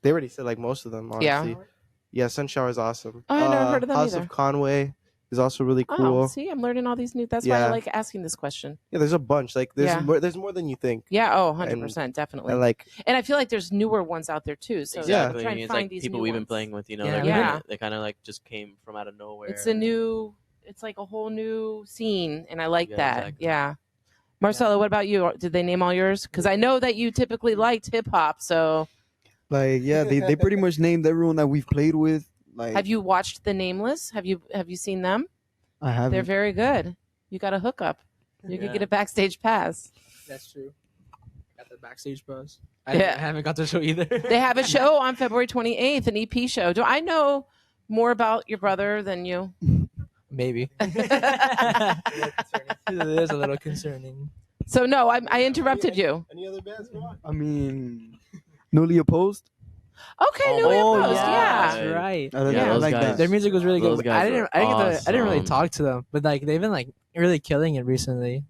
They already said like most of them. Yeah. Honestly. Yeah, Sunshower is awesome. Oh, I never heard of them House either. of Conway is also really cool. Oh, see, I'm learning all these new. That's why I Yeah. like asking this question. Yeah, there's a bunch. Like there's Yeah. there's more than you think. Yeah. Oh, 100%, definitely. And like And I feel like there's newer ones out there too. So Exactly. I'm trying to It's find like these people new we've been ones. playing with. You know, Yeah, like, yeah. they kind of like just came from out of nowhere. It's it's like a whole new scene, and I like Yeah, that. exactly. Yeah. Marcelo, what about you? Did they name all yours? Because I know that you typically liked hip hop. So Like, yeah, they pretty much named everyone that we've played with. Like, have you watched The Nameless? Have you seen them? I haven't. They're very good. You got a hookup. You could Yeah. get a backstage pass. That's true. Got the backstage buzz. Yeah. I haven't got the show either. They have a show on February 28th, an EP show. Do I know more about your brother than you? Maybe. So It is a little concerning. no, I interrupted you. Any other bands? I mean, Newly Opposed. Okay, Newly Opposed. yeah. Yeah. That's right. I Yeah, I those like guys. that. Their music was really Those good. guys I didn't. were I didn't really awesome. talk to them, but like they've been like really killing it recently,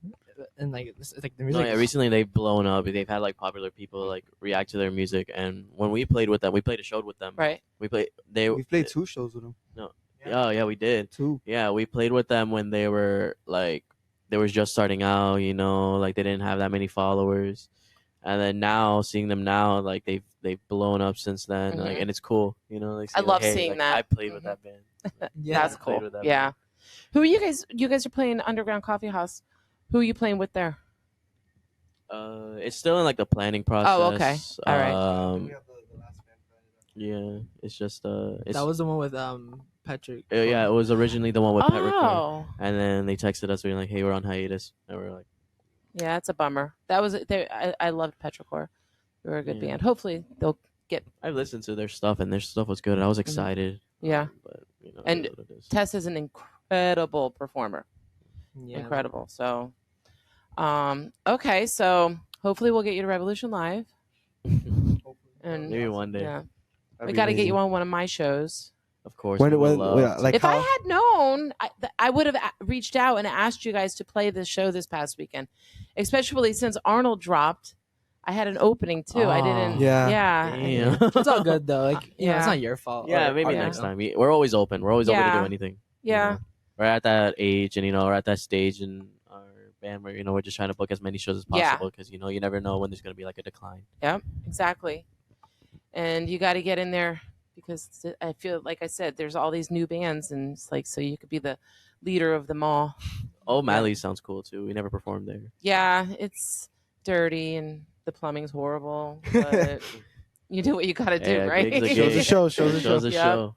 and like it's like the music. No, yeah, recently they've blown up. They've had like popular people like react to their music, and when we played with them, we played a show with them. Right. We played. They. We played 2 shows with them. Oh yeah, we did. 2. Yeah, we played with them when they were like they was just starting out. You know, like they didn't have that many followers, and then now seeing them now, like they've blown up since then. Like, Mhm. and it's cool. You know, like, I love hey, seeing like, that. I played with Mhm. that band. Yeah. That's I played cool. with that Yeah. band. Who are you guys? You guys are playing Underground Coffee House. Who are you playing with there? It's still in like the planning process. Oh, okay. All right. Yeah, it's just it's That was the one with Patrick. yeah, it was originally the one with Pet Record, Oh, and then they texted us being like, "Hey, we're on hiatus," and we're like, yeah, it's a bummer. That was I loved Petrichor. They were a good Yeah. band. Hopefully they'll get. "I've listened to their stuff, and their stuff was good, and I was excited." Yeah. but you know, And it is what it is. Tess is an incredible performer. Yeah. Incredible. So, okay, so hopefully we'll get you to Revolution Live, and Maybe one day, yeah, we got to get you on one of my shows. of course. When we would when love yeah, to. like If I how? had known, I would have reached out and asked you guys to play this show this past weekend, especially since Arnold dropped. I had an opening too. I didn't. Yeah. Yeah. Damn. It's all good though. Like Yeah. it's not your fault. Yeah, Or- maybe Yeah. next time. We're always open. We're always open to Yeah. do anything. Yeah. know? We're at that age, and we're at that stage in our band where we're just trying to book as many shows as Yeah. possible because you never know when there's gonna be like a decline. Yep. Exactly. And you got to get in there because I feel like I said, there's all these new bands, and it's like so you could be the leader of them all. Oh, Mally sounds cool too. We never performed there. Yeah, it's dirty and the plumbing's horrible, but you do what you got to do, Yeah, right? gigs are Shows a gigs. show. Shows a show. Shows a Yep. show.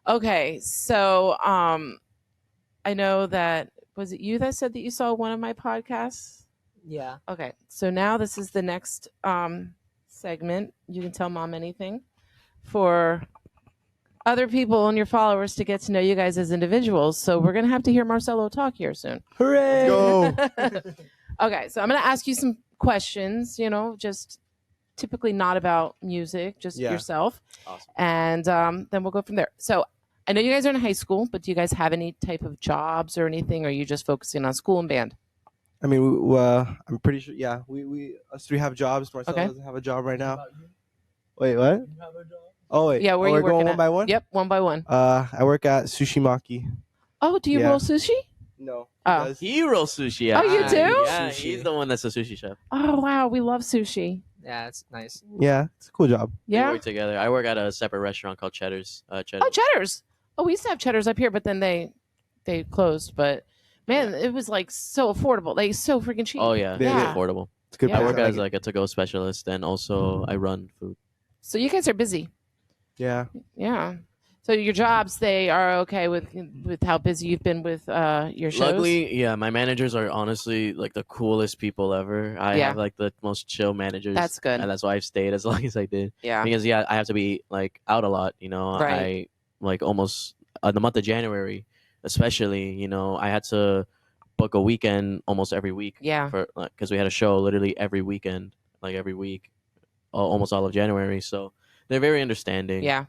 Okay, so I know that was it you that said that you saw one of my podcasts? Yeah. Okay, so now this is the next segment. You can tell mom anything for other people and your followers to get to know you guys as individuals. So we're gonna have to hear Marcelo talk here soon. Hooray! Go. Okay, so I'm gonna ask you some questions. Just typically not about music, just Yeah. yourself, Awesome. and then we'll go from there. So I know you guys are in high school, but do you guys have any type of jobs or anything? Or are you just focusing on school and band? I mean, I'm pretty sure. Yeah, we us 3 have jobs. Marcelo Okay. doesn't have a job right now. Wait, what? Oh wait. Yeah, where oh, are you we're going working one at? by one. Yep, one by one. I work at Sushi Maki. Oh, do you Yeah. roll sushi? No. Oh. He does. He rolls sushi. Oh, you do? Yeah, Sushi. he's the one that's a sushi chef. Oh wow, we love sushi. Yeah, it's nice. Yeah, it's a cool job. We Yeah. work together. I work at a separate restaurant called Cheddar's. Oh, Cheddar's. Oh, we used to have Cheddar's up here, but then they closed. But man, it was like so affordable, like so freaking cheap. Oh yeah, Yeah. it's affordable. It's a good. Yeah. I place. work like as it. like a to-go specialist, and also I run food. So you guys are busy. Yeah. Yeah. So your jobs, they are okay with how busy you've been with your shows. Luckily, yeah, my managers are honestly like the coolest people ever. I Yeah. have like the most chill managers. That's good. and that's why I've stayed as long as I did. Yeah. Because I have to be like out a lot. You know, Right. I like almost the month of January, especially. You know, I had to book a weekend almost every week. Yeah. For because we had a show literally every weekend, like every week, almost all of January. So they're very understanding. Yeah.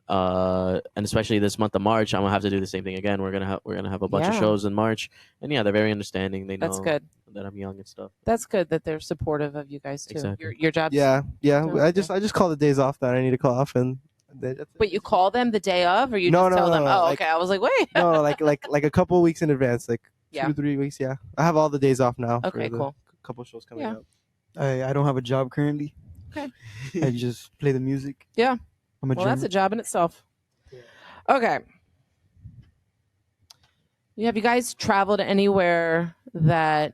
And especially this month of March, I'm gonna have to do the same thing again. We're gonna have a bunch of Yeah. shows in March, and yeah, they're very understanding. They know That's good. that I'm young and stuff. That's good that they're supportive of you guys too. Exactly. Your jobs. Yeah. Yeah. So, I just call the days off that I need to call off, and that's it. But you call them the day of, or you No, just no, tell no, them? no, Oh, like- okay. I was like, wait. no, like a couple weeks in advance, like Yeah. 2 to 3 weeks. Yeah, I have all the days off now. Okay, for the cool. Couple shows coming Yeah. up. I don't have a job currently. Okay. I just play the music. Yeah. I'm a Well, that's drummer. a job in itself. Okay. Have you guys traveled anywhere that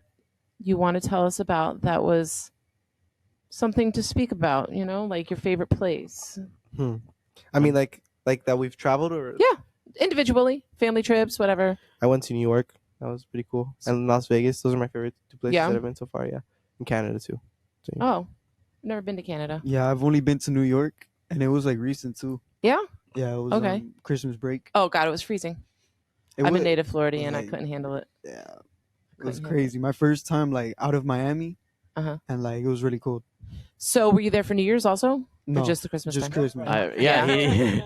you want to tell us about that was something to speak about? You know, like your favorite place, I mean, like that we've traveled, or Yeah. individually, family trips, whatever. I went to New York. That was pretty cool, and Las Vegas. Those are my favorite 2 places Yeah. that I've been so far. Yeah, in Canada too. So, yeah. Oh, never been to Canada. Yeah, I've only been to New York, and it was like recent too. Yeah? Yeah, it was Okay. Christmas break. Oh God, it was freezing. It I'm was, a native Floridian. I like- couldn't handle it. Yeah, it Couldn't was handle crazy. My first time like out of Miami, Uh-huh. and like it was really cold. So, were you there for New Year's also, No, or just the Christmas just time? Christmas. Yeah, Yeah.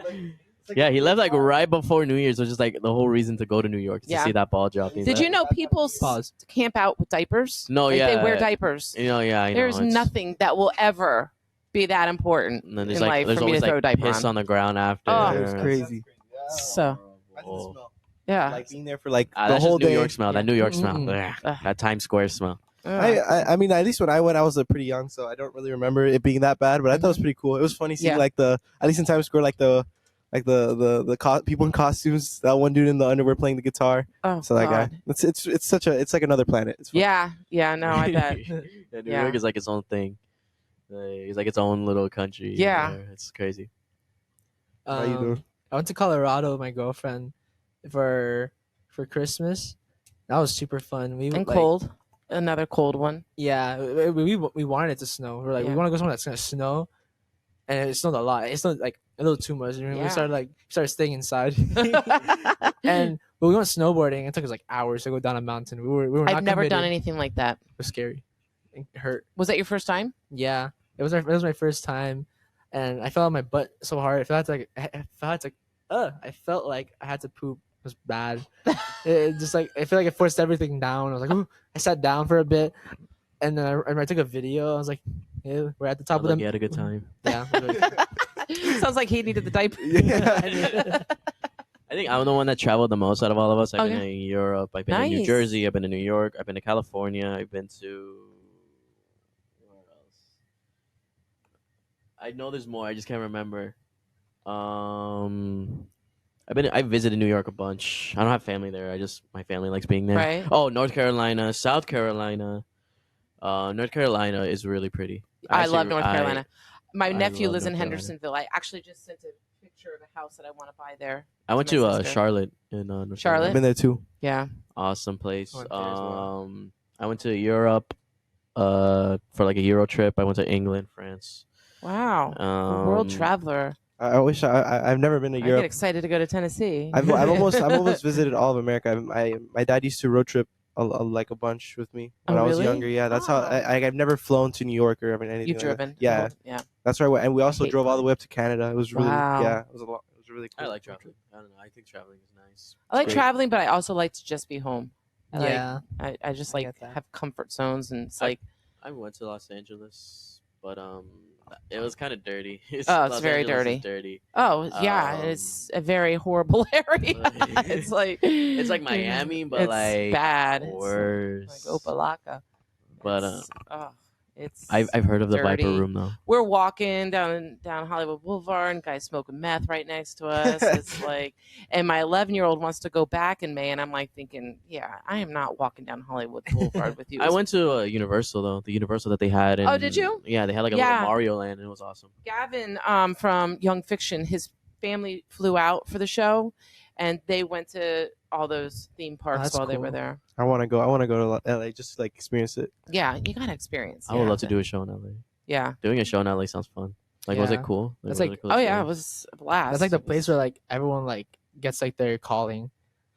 yeah, he left like right before New Year's, which is like the whole reason to go to New York to Yeah. see that ball drop. He's Did like- you know people Pause. camp out with diapers? No, Like, yeah. they wear diapers. You know, yeah, I know. There's it's- nothing that will ever be that important And then there's in like life there's for me to always throw a like diaper piss on the ground after. Oh. It was crazy. So, Oh. yeah. Like being there for like the That's whole just New day. York smell. That New York smell. Mm-mm. Ugh, that Times Square smell. I mean, at least when I went, I was pretty young, so I don't really remember it being that bad. But I thought it was pretty cool. It was funny seeing Yeah. like at least in Times Square, people in costumes. That one dude in the underwear playing the guitar. Oh, So that God. guy, it's like another planet. It's fun. Yeah, no, I bet. Yeah, New Yeah. York is like its own thing. It's like its own little country. Yeah. there. It's crazy. How you doing? I went to Colorado with my girlfriend for Christmas. That was super fun. We And like, cold. Another cold one. Yeah, we wanted it to snow. We're like, Yeah. we want to go somewhere that's gonna snow, and it snowed a lot. It snowed like a little too much. And Yeah. we started staying inside. But we went snowboarding. It took us like hours to go down a mountain. We were not I've never done committed. anything like that. It was scary. It hurt. Was that your first time? Yeah, it was my first time, and I fell on my butt so hard. I felt like I had to poop. It was bad. It just like I feel like it forced everything down. I was like, ooh. I sat down for a bit, and then I took a video. I was like, yeah, we're at the top of Like, them. you had a good time. Yeah. Sounds like he needed the diaper. I think I'm the one that traveled the most out of all of us. I've been Okay. in Europe. I've been to New Nice. Jersey. I've been to New York. I've been to California. I've been to where else? I know there's more. I just can't remember. I visited New York a bunch. I don't have family there. My family likes being there. Right. Oh, North Carolina, South Carolina. North Carolina is really pretty. I love Actually, North Carolina. My I nephew love lives in North Carolina. Hendersonville. I actually just sent a picture of a house that I want to buy there. I went my to sister. Charlotte in North Charlotte? I've Carolina. been there too. Yeah. Awesome place. I went there as well. I went to Europe for like a Euro trip. I went to England, France. Wow. A world Um, traveler. I wish I've never been to I get Europe. excited to go to Tennessee. I've almost visited all of America. My dad used to road trip like a bunch with me when Oh, I was really? younger. Yeah, that's how Oh. I've never flown to New York or anything. You've like that. driven. Yeah, Yeah. that's right. And we also hate drove all the way up to Canada. It was really Wow. yeah. It was a lot. It was really cool. I like traveling. I don't know. I think traveling is nice. I like great. traveling, but I also like to just be home. Yeah. I just I like get that. have comfort zones, and it's I- like I went to Los Angeles, but it was kind of dirty. Oh, it's Los very Angeles is dirty. dirty. oh yeah, it's a very horrible area. it's like It's like Miami, but it's like bad. It's worse. like Opalaka. But It's- oh, It's I've heard of the Viper dirty. Room though. We're walking down Hollywood Boulevard, and guys smoking meth right next to us. It's like, and my 11-year-old wants to go back in May, and I'm like thinking, yeah, I am not walking down Hollywood Boulevard with you. I went to Universal though. The Universal that they had. Oh, did you? Yeah, they had like a Yeah. little Mario land, and it was awesome. Gavin from Young Fiction, his family flew out for the show, and they went to all those theme parks that's while they were cool. there. I want to go. I want to go to LA just to, like experience it. Yeah, you gotta experience. I would love to do a show in LA. Yeah. Doing a show in LA sounds fun. Like, was it Yeah. cool? That's was like- it a cool Oh yeah, it experience? was a blast. That's like the It was- place where like everyone like gets like their calling.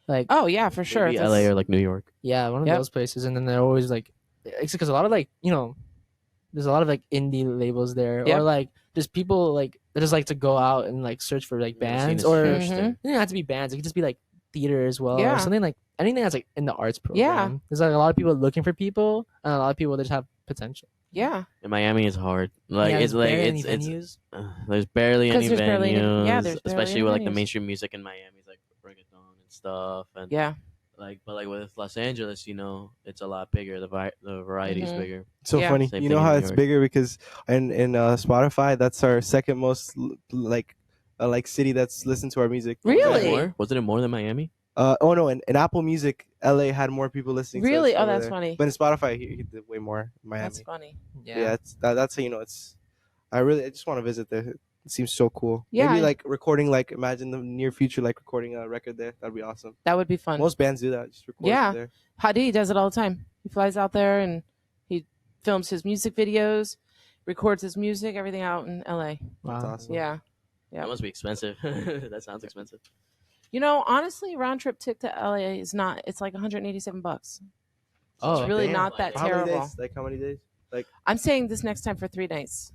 Like Oh yeah, for sure. Maybe That's- LA or like New York. yeah, one of Yep. those places, and then they're always like, it's because a lot of like there's a lot of like indie labels there, Yep. or like just people like that just like to go out and like search for like Yeah, the scene bands, is or Mhm. huge there. it doesn't have to be bands. It could just be like theater as well, Yeah. or something like anything that's like in the arts program. Yeah. There's like a lot of people looking for people, and a lot of people that just have potential. Yeah. In Miami, it's hard. Like Yeah, it's there's like barely it's any it's venues. there's barely 'Cause any there's barely any- venues. yeah, there's barely especially any with like the venues. mainstream music in Miami, like reggaeton and stuff, and Yeah. but like with Los Angeles, it's a lot bigger. The variety's Mhm. bigger. So Yeah. funny. Same You thing know in how New it's York. bigger because in Spotify that's our second most like city that's listened to our music. Was Really? it more? Wasn't it more than Miami? Oh no, in Apple Music, LA had more people listening. Really? To us Oh, over that's there. funny. But in Spotify, he did way more. In Miami. That's funny. Yeah, that's how you know it's. I just want to visit there. It seems so cool. Yeah. Maybe like recording, like imagine the near future, like recording a record there. That'd be awesome. That would be fun. Most bands do that. Just record Yeah. there. Hadi does it all the time. He flies out there and he films his music videos, records his music, everything out in LA. That's Wow. awesome. Yeah. Yeah. That must be expensive. That sounds expensive. You know, honestly, round trip ticket to LA is not. It's like $187. Oh, it's really damn. not that For how many terrible. days? Like how many days? I'm saying this next time for 3 nights.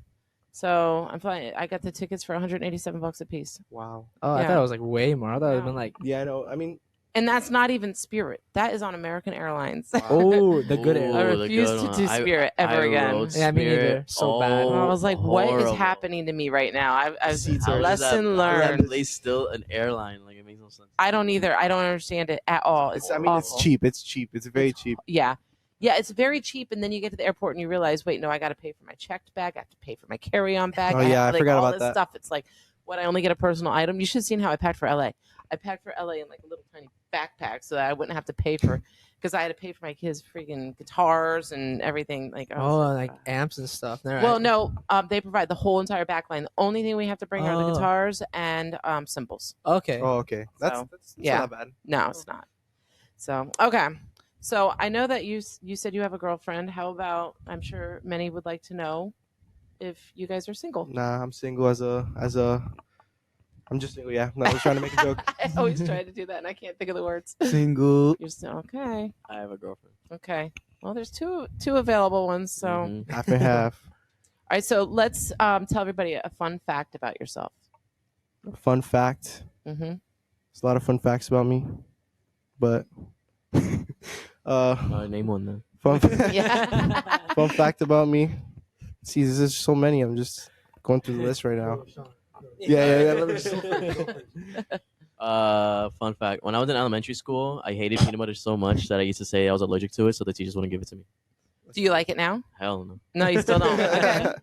So I'm flying. I got the tickets for $187 a piece, Wow. Oh, I Yeah. thought it was like way more. I thought it would have No. been like, Yeah, I know. I mean, and that's not even Spirit. That is on American Airlines. Wow. oh, the good Ooh, era. I the refuse good to one. do Spirit ever again. rode Yeah, me neither. Spirit. So bad. Oh, I was like, what is horrible. happening to me right now? I've Seats a are just lesson that- learned. They still an airline. Like it makes no sense. I don't either. I don't understand it at all. It's I mean, it's awful. cheap. It's cheap. It's very cheap. Yeah. Yeah, it's very cheap, and then you get to the airport and you realize, wait, no, I got to pay for my checked bag. I have to pay for my carry-on bag. Oh, yeah, have, I forgot all about this that. stuff. It's like, what, I only get a personal item? You should have seen how I packed for LA. I packed for LA in like a little tiny backpack so that I wouldn't have to pay for, because I had to pay for my kids' freaking guitars and everything. Like, I was Oh, like amps and stuff. All right. well, no, they provide the whole entire backline. The only thing we have to bring are the Oh. guitars and cymbals. Okay. Oh, okay. That's yeah. not bad. No, it's not. So, okay. So I know that you said you have a girlfriend. How about, I'm sure many would like to know if you guys are single. Nah, I'm single as a. I'm just single. Yeah, no, I was trying to make a joke. I always try to do that, and I can't think of the words. Single. You're still okay. I have a girlfriend. Okay. Well, there's two available ones. So, Mhm. Half and half. all right. So let's tell everybody a fun fact about yourself. Fun fact. Mm-hmm. There's a lot of fun facts about me, but Name one then. fun Yeah. fun fact about me. See, there's so many. I'm just going through the list right now. Yeah. Let me just- Fun fact: when I was in elementary school, I hated peanut butter so much that I used to say I was allergic to it, so the teachers wouldn't give it to me. Do you like it now? Hell no. No, you still don't. Okay.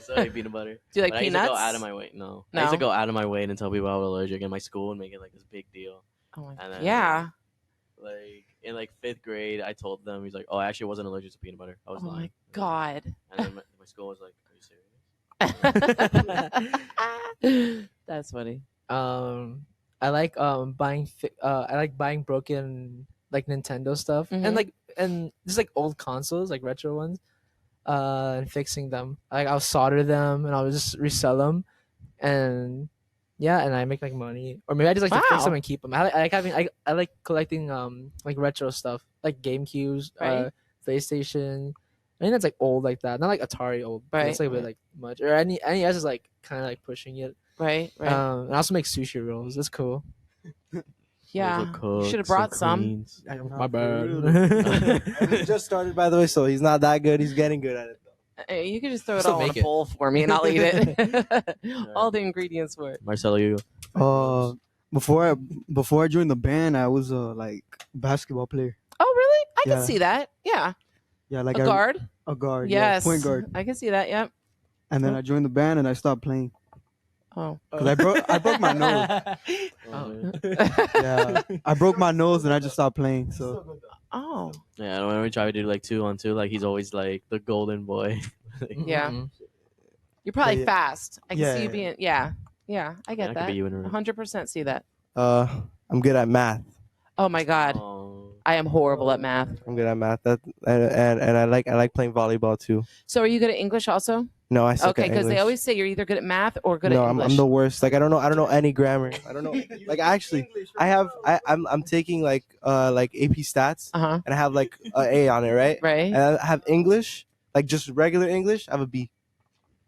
So I hate peanut butter. Do you like But I used peanuts? to go out of my way. No. I No? used to go out of my way and tell people I was allergic in my school and make it like this big deal. Oh my And then, yeah. Like in like 5th grade, I told them, he's like, "Oh, I actually wasn't allergic to peanut butter. I was Oh my lying." god. And then my school was like, "Are you serious?" That's funny. I like I like buying broken like Nintendo stuff Mhm. and just like old consoles, like retro ones, and fixing them. Like I'll solder them and I'll just resell them, and yeah, and I make like money. Or maybe I just like to fix Wow. them and keep them. I like having I like collecting like retro stuff, like GameCubes, Right. PlayStation. I think that's like old like that, not like Atari old. 'Cause Right, It's like a bit right. like much, or NES is like kind of like pushing it. Right. Right. And I also make sushi rolls. That's cool. yeah. You should have Cooks and brought some. cleans. My bad. He just started, by the way, so he's not that good. He's getting good at it. Hey, you could just throw it Still all in make a it. bowl for me, and I'll eat it. All the ingredients for it. Marcelo, you go. Before I joined the band, I was a like basketball player. Oh, really? I Yeah. can see that. Yeah. Yeah, like A guard. A guard. Yes. Yeah, point guard. I can see that. Yep. And then I joined the band and I stopped playing Oh. because I broke my nose. Oh, Yeah, I broke my nose and I just stopped playing. So Oh. yeah, when we try to do like 2-on-2, like he's always like the golden boy. Yeah. Mhm. You're probably But yeah. fast. I can Yeah, see you yeah. being. Yeah. Yeah. I get That could that. be you in a room. 100% see that. I'm good at math. Oh my God. Oh. I am horrible at math. I'm good at math. That and I like playing volleyball too. So are you good at English also? No, I suck Okay, at because they English. always say you're either good at math or good no, at English. I'm the worst. Like I don't know any grammar. I don't know. Like actually, I'm taking like AP stats Uh-huh. and I have like an A on it, right? Right. And I have English, like just regular English. I have a B.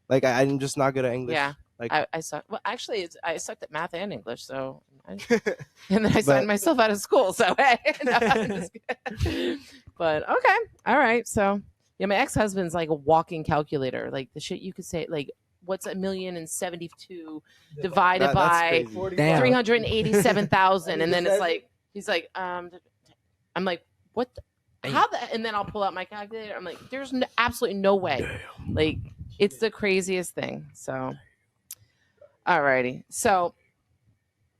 Like I'm just not good at English. Yeah. Like I suck. Well, actually, I sucked at math and English, so. And then I signed myself out of school. So hey, no, I'm just kidding. But okay, all right. So yeah, my ex-husband's like a walking calculator. Like the shit you could say, like what's 1,072 divided that's by crazy. Damn. 387,000, and then it's like he's like, I'm like, what? How the? And then I'll pull out my calculator. I'm like, there's absolutely no way. Like it's the craziest thing. So, alrighty. So.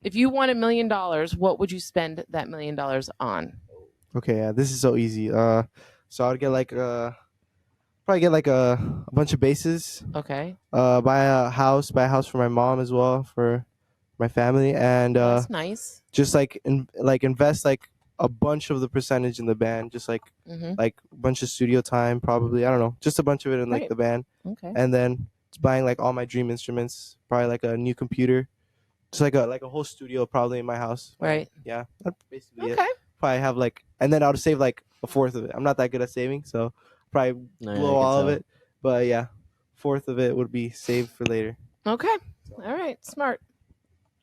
If you won $1 million, what would you spend that $1 million on? Okay, yeah, this is so easy. So I'd get like probably get like a bunch of bases. Okay, Buy a house for my mom as well, for my family, and that's nice. just like invest like a bunch of the percentage in the band, just like Mm-hmm. a bunch of studio time, probably. I don't know, just a bunch of it in like Right. the band, Okay. and then just buying like all my dream instruments, probably like a new computer, just like a whole studio probably in my house. Right. Yeah, that's basically it. Okay. Probably have like, and then I would save like a fourth of it. I'm not that good at saving, so probably No, yeah, I blow can all of tell. it. But yeah, fourth of it would be saved for later. Okay. All right. Smart.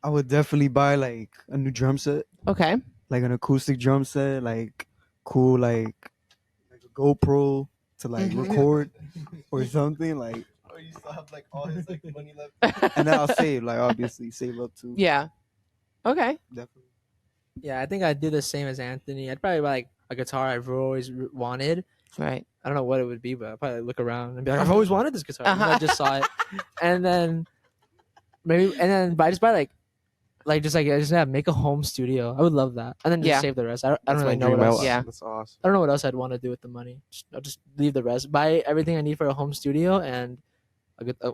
I would definitely buy like a new drum set, Okay. like an acoustic drum set, like cool, like a GoPro to like Mhm. record or something, like. Or you still have like all his like money left. And then I'll save, like obviously save up too. Yeah. Okay. Definitely. Yeah, I think I'd do the same as Anthony. I'd probably buy like a guitar I've always wanted. Right. I don't know what it would be, but I'd probably look around and be like, I've always wanted this guitar. And then Uh-huh. I just saw it, and then but I just buy like just make a home studio. I would love that, and then just Yeah. save the rest. I don't That's really my know what dream. else. Yeah. That's awesome. I don't know what else I'd want to do with the money. I'll just leave the rest. Buy everything I need for a home studio and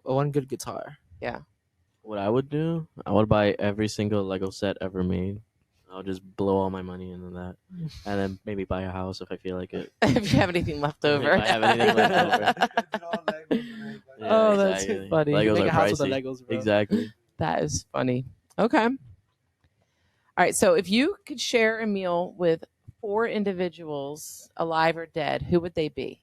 one good guitar. What I would do, I would buy every single Lego set ever made. I'll just blow all my money into that, and then maybe buy a house if I feel like it. If you have anything left If over. I have anything left Yeah, Oh, that's exactly. funny. Legos Make are a house with the pricey. Legos, bro. Exactly. That is funny. Okay. All right. So if you could share a meal with 4 individuals, alive or dead, who would they be?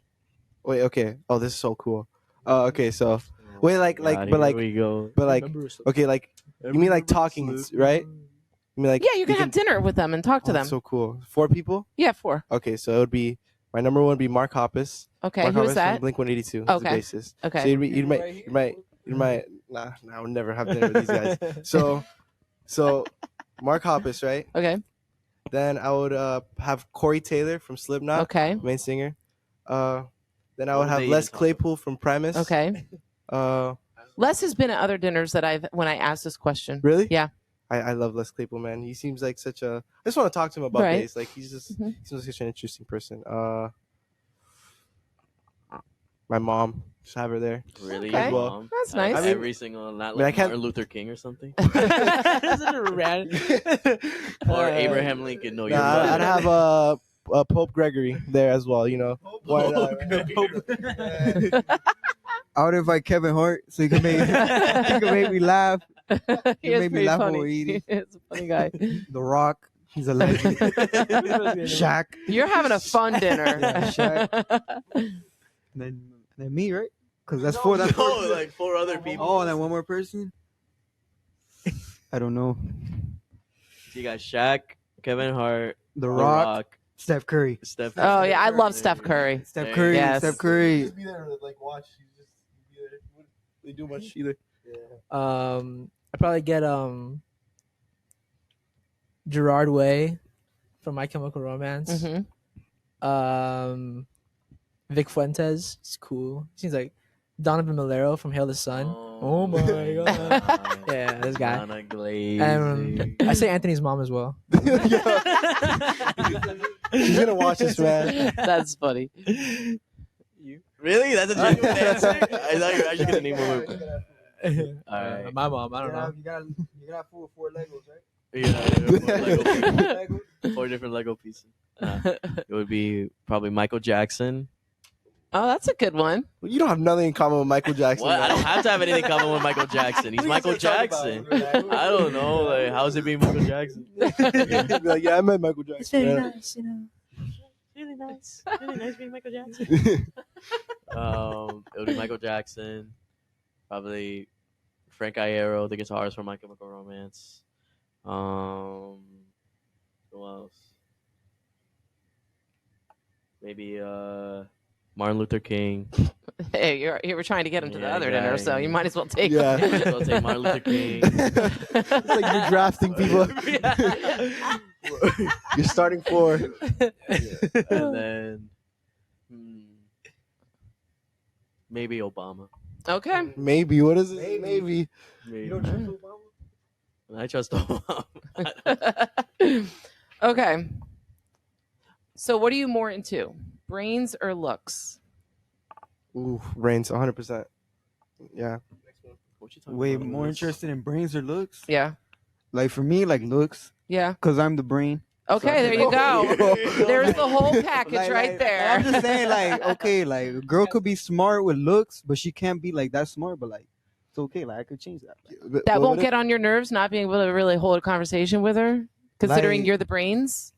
Wait, okay. Oh, this is so cool. Okay, so wait, like, God, but here like, we go. but like, okay, like, you mean like talking, right? You mean like, Yeah, you can have dinner with them and talk to oh, them. that's so cool. 4 people. Yeah, 4. Okay, so it would be my number 1 would be Mark Hoppus. Okay. Mark Who's Hoppus that? from Blink 182. Okay. He's the bassist. Okay. So you might. Nah, I would never have dinner with these guys. So Mark Hoppus, right? Okay. Then I would have Corey Taylor from Slipknot, Okay. main singer. Then I What would would have they Les even talk Claypool from Primus. Okay. Les has been at other dinners that when I asked this question. Really? Yeah. I love Les Claypool, man. He seems like such a. I just want to talk to him about Right. bass. Like he seems like such an interesting person. My mom, just have her there. Really, Okay. your mom? That's Out of nice. Every single, not mean, I like can't- Martin Luther King or something, Such a random. or Abraham Lincoln. No, your Nah, I'd mother. have Pope Gregory there as well. You know. Why not? I would invite Kevin Hart so he can make me laugh. He is made me pretty laugh funny. over eating. He is a funny guy. The Rock, he's a legend. Shaq, You're having a fun dinner. Yeah, Shaq. and then me, right? Because that's 4. That's 4. No, like 4 other people. Oh, and then one more person. I don't know. You got Shaq, Kevin Hart, The Rock, Steph Curry. Steph. Oh yeah, I love Steph Curry. Steph There Curry. you Yes. Steph Curry. Just be there, like watch. You just be there. They do much either. I'd probably get Gerard Way from My Chemical Romance. Mhm. Vic Fuentes. He's cool. Seems like Donovan Malero from Hail the Sun. Oh my god. Yeah, this guy. Donna Glaze. I say Anthony's mom as well. She's gonna watch this, man. That's funny. Really? That's a genuine answer? I thought you were actually gonna name one. Alright. My mom. I don't know. You gotta have 4 Legos, right? Yeah, 4 different Lego pieces. It would be probably Michael Jackson. Oh, that's a good one. You don't have nothing in common with Michael Jackson. What? I man. don't have to have anything in common with Michael Jackson. He's Michael Jackson. I don't know. Like, how's it being Michael Jackson? Be like, yeah, I met Michael Jackson. It's very man. nice, you know. Really nice. Really nice being Michael Jackson. It would be Michael Jackson. Probably Frank Iero, the guitarist from My Chemical Romance. Who else? Maybe Martin Luther King. Hey, you were trying to get him to the Yeah, other dinner, guy. so you might as well take Yeah. him. So I'll take Martin Luther King. It's like you're drafting people. You're starting 4. And then maybe Obama. Okay. Maybe. What is it? Maybe. Maybe. I trust Obama. Okay. So, what are you more into, brains or looks? Ooh, brains, 100%. Yeah. What you talking Way about? more interested in brains or looks. Yeah. Like for me, like looks, Yeah. cause I'm the brain. Okay, there you go. There's the whole package Like- right like, there. I'm just saying, like, okay, like a girl could be smart with looks, but she can't be like that smart. But like, it's okay. Like I could change that. Like, That But won't what if- get on your nerves not being able to really hold a conversation with her, considering Like- you're the brains.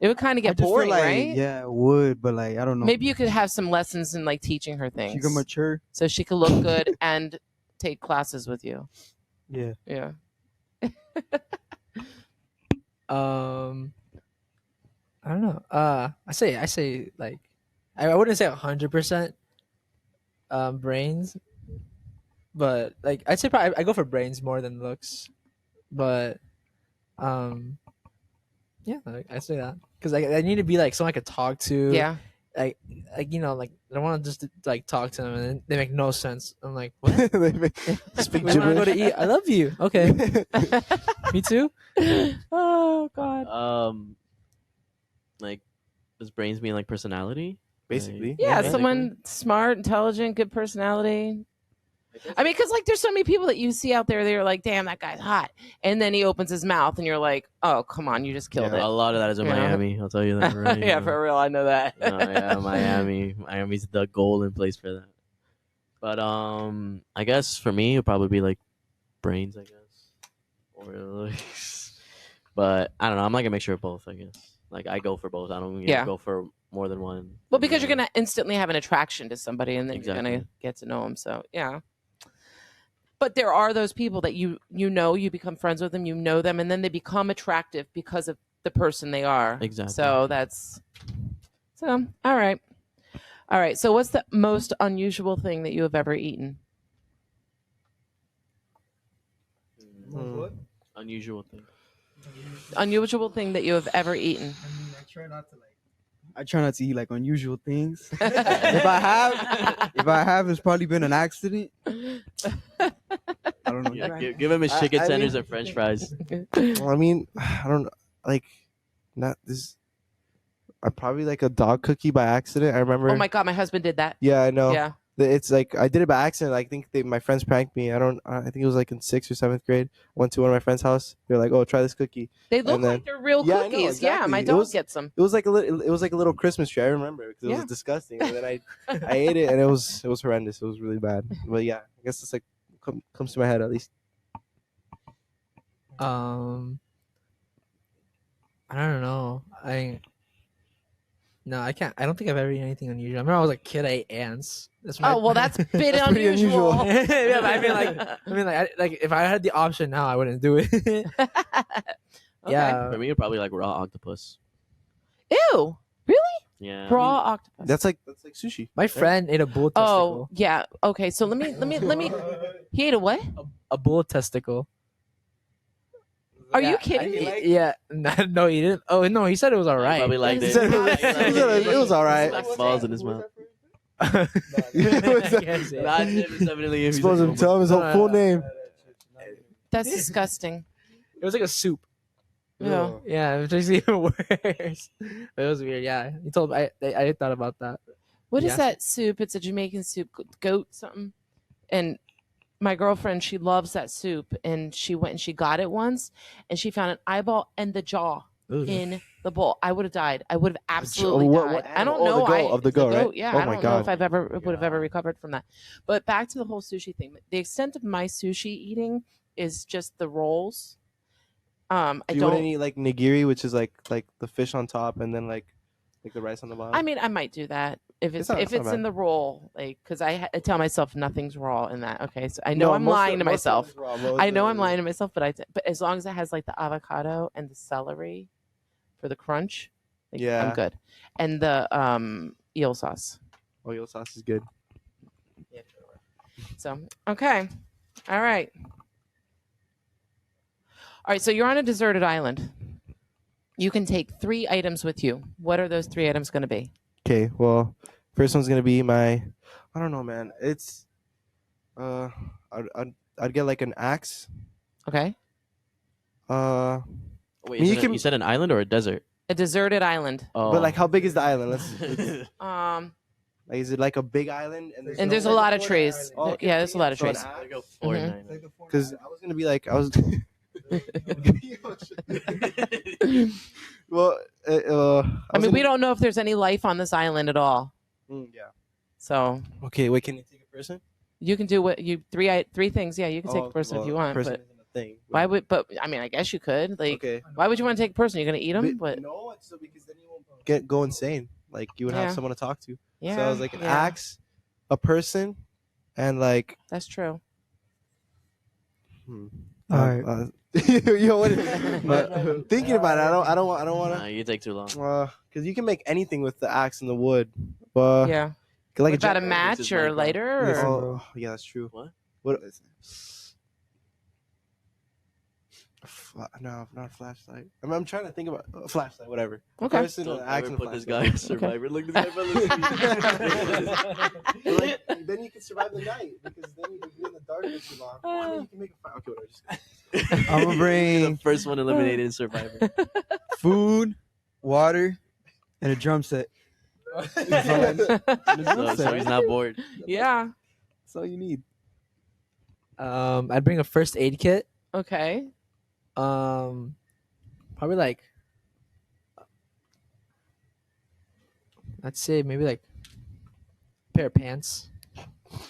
It would kind of I get just feel boring, like, right? Yeah, it would, but like I don't know. Maybe you could have some lessons in like teaching her she things, could mature. so she could look good and take classes with you. Yeah. Yeah. I don't know. I say like I wouldn't say 100% brains, but like I'd say probably I go for brains more than looks, but yeah, I say that because I need to be like someone I could talk to. Yeah. like you know, like I don't want to just like talk to them and they make no sense. I'm like, what? They make- speak We want to go to gibberish. eat. I love you. Okay, me too. Oh God. Like, does brains mean like personality? Basically. Like, Yeah, basically. someone smart, intelligent, good personality. I mean, because like there's so many people that you see out there, they're like, "Damn, that guy's hot," and then he opens his mouth, and you're like, "Oh, come on, you just killed A it." lot of that is in Yeah. Miami. I'll tell you that. Right Yeah, now. for real, I know that. Oh, yeah, Miami. Miami's the golden place for that. But I guess for me, it'd probably be like brains, I guess, or looks. But I don't know. I'm like a mixture of both, I guess. Like I go for both. I don't Yeah. go for more than one. Well, because you're gonna instantly have an attraction to somebody, and then you're gonna Exactly. get to know them. So yeah. But there are those people that you become friends with them, you know them, and then they become attractive because of the person they are. Exactly. So all right. All right. So what's the most unusual thing that you have ever eaten? Unusual thing. Unusual thing that you have ever eaten. I mean, I try not to eat like unusual things. If I have, it's probably been an accident. I don't know. Yeah, give him his chicken I tenders mean- and French fries. Well, I mean, I don't know. Like, not this. I probably like a dog cookie by accident. I remember. Oh my God, my husband did that. Yeah, I know. Yeah. It's like I did it by accident. I think my friends pranked me. I think it was like in 6th or 7th grade. I went to one of my friends' house. They're like, "Oh, try this cookie." They look And then- like they're real Yeah, I know, cookies. Yeah, exactly. my It dog was- gets them. It was like a little Christmas tree. I remember because it Yeah. was disgusting. And then I ate it and it was horrendous. It was really bad. But yeah, I guess it's like comes to my head at least. I don't know. No, I can't. I don't think I've ever eaten anything unusual. I remember I was a kid. I ate ants. That's Oh well, that's a bit That's pretty unusual. yeah, but I mean, like if I had the option now, I wouldn't do it. Okay. Yeah. For me, it'd probably like raw octopus. Ew. Really? Yeah. Raw octopus. That's like sushi. My friend ate a bull Oh testicle. yeah. Okay. So let me. He ate a what? A bull testicle. Are you kidding me? Yeah. No, he didn't. Oh no, he said it was He alright. probably liked He it. said it was- it was all right. Like balls in his mouth. I can't say it. Nah, Tim is definitely Supposed to tell him his whole full name. That's disgusting. It was like a soup. Yeah. Yeah, it was even worse. But it was weird. Yeah, he told me. I thought about that. What is Yes. that soup? It's a Jamaican soup, goat something. And my girlfriend, she loves that soup, and she went and she got it once, and she found an eyeball and the jaw in the bowl. I would have died. I would have absolutely what died. I don't animal? know. Oh, the goat, of the it's goat, right? Yeah, Oh I my don't know if God. I've ever would have ever recovered from that. But back to the whole sushi thing. The extent of my sushi eating is just the rolls. I Do you don't. want to eat like nigiri, which is like the fish on top and then like the rice on the bottom? I mean, I might do that if it's not- if it's not it's in bad. the roll, like because I tell myself nothing's raw in that. Okay, so I know I'm most of- lying to most of myself. it's raw, most I of know it I'm is- lying to myself, but as long as it has like the avocado and the celery for the crunch, like, Yeah. I'm good. And the eel sauce. Oh, your sauce is good. So okay, all right. All right, so you're on a deserted island. You can take 3 items with you. What are those 3 items going to be? Okay, well, first one's gonna be my. I don't know, man. It's I'd get like an axe. Okay, Wait, You you said an island or a desert? a deserted island. Oh. But like, how big is the island? Um, Like, is it like a big island? and there's a lot of trees. Oh, okay. Yeah, there's a lot of So an trees. axe? Go 49. Mm-hmm. Because I was gonna be like, I was. Well, I mean, we don't know if there's any life on this island at all. Yeah. So Okay, wait. Can you take a person? you can do what you 3 things. Yeah, you can take a person if you want. Person But isn't a thing. why would? But I mean, I guess you could. Like, Okay. why would you want to take a person? You're gonna eat them? But But no, it's so because then you won't go insane. Like you would Yeah. have someone to talk to. yeah, So I was like an yeah, axe, a person, and like. That's true. All right. Yo, but thinking about it, I don't want Nah, you take too long. to. Because you can make anything with the axe and the wood. Yeah. Like What about a gen- match is or Minecraft. lighter? Or? Listen, Oh, bro. yeah, that's true. What? What? No, not a flashlight. I'm trying to think about a flashlight, whatever. A Okay. person, Don't an axe, ever and a put this flashlight. guy on Survivor. Look, this guy fell asleep. But, like, then you can survive the night because then you can be in the dark for too long. Well, I mean, you can make a fire. Okay, whatever. Just... I'm gonna You're bring the first one eliminated in Survivor. food, water, and a drum set. So he's not bored. Yeah. That's all you need. I'd bring a first aid kit. Okay. Probably like, I'd say maybe like a pair of pants.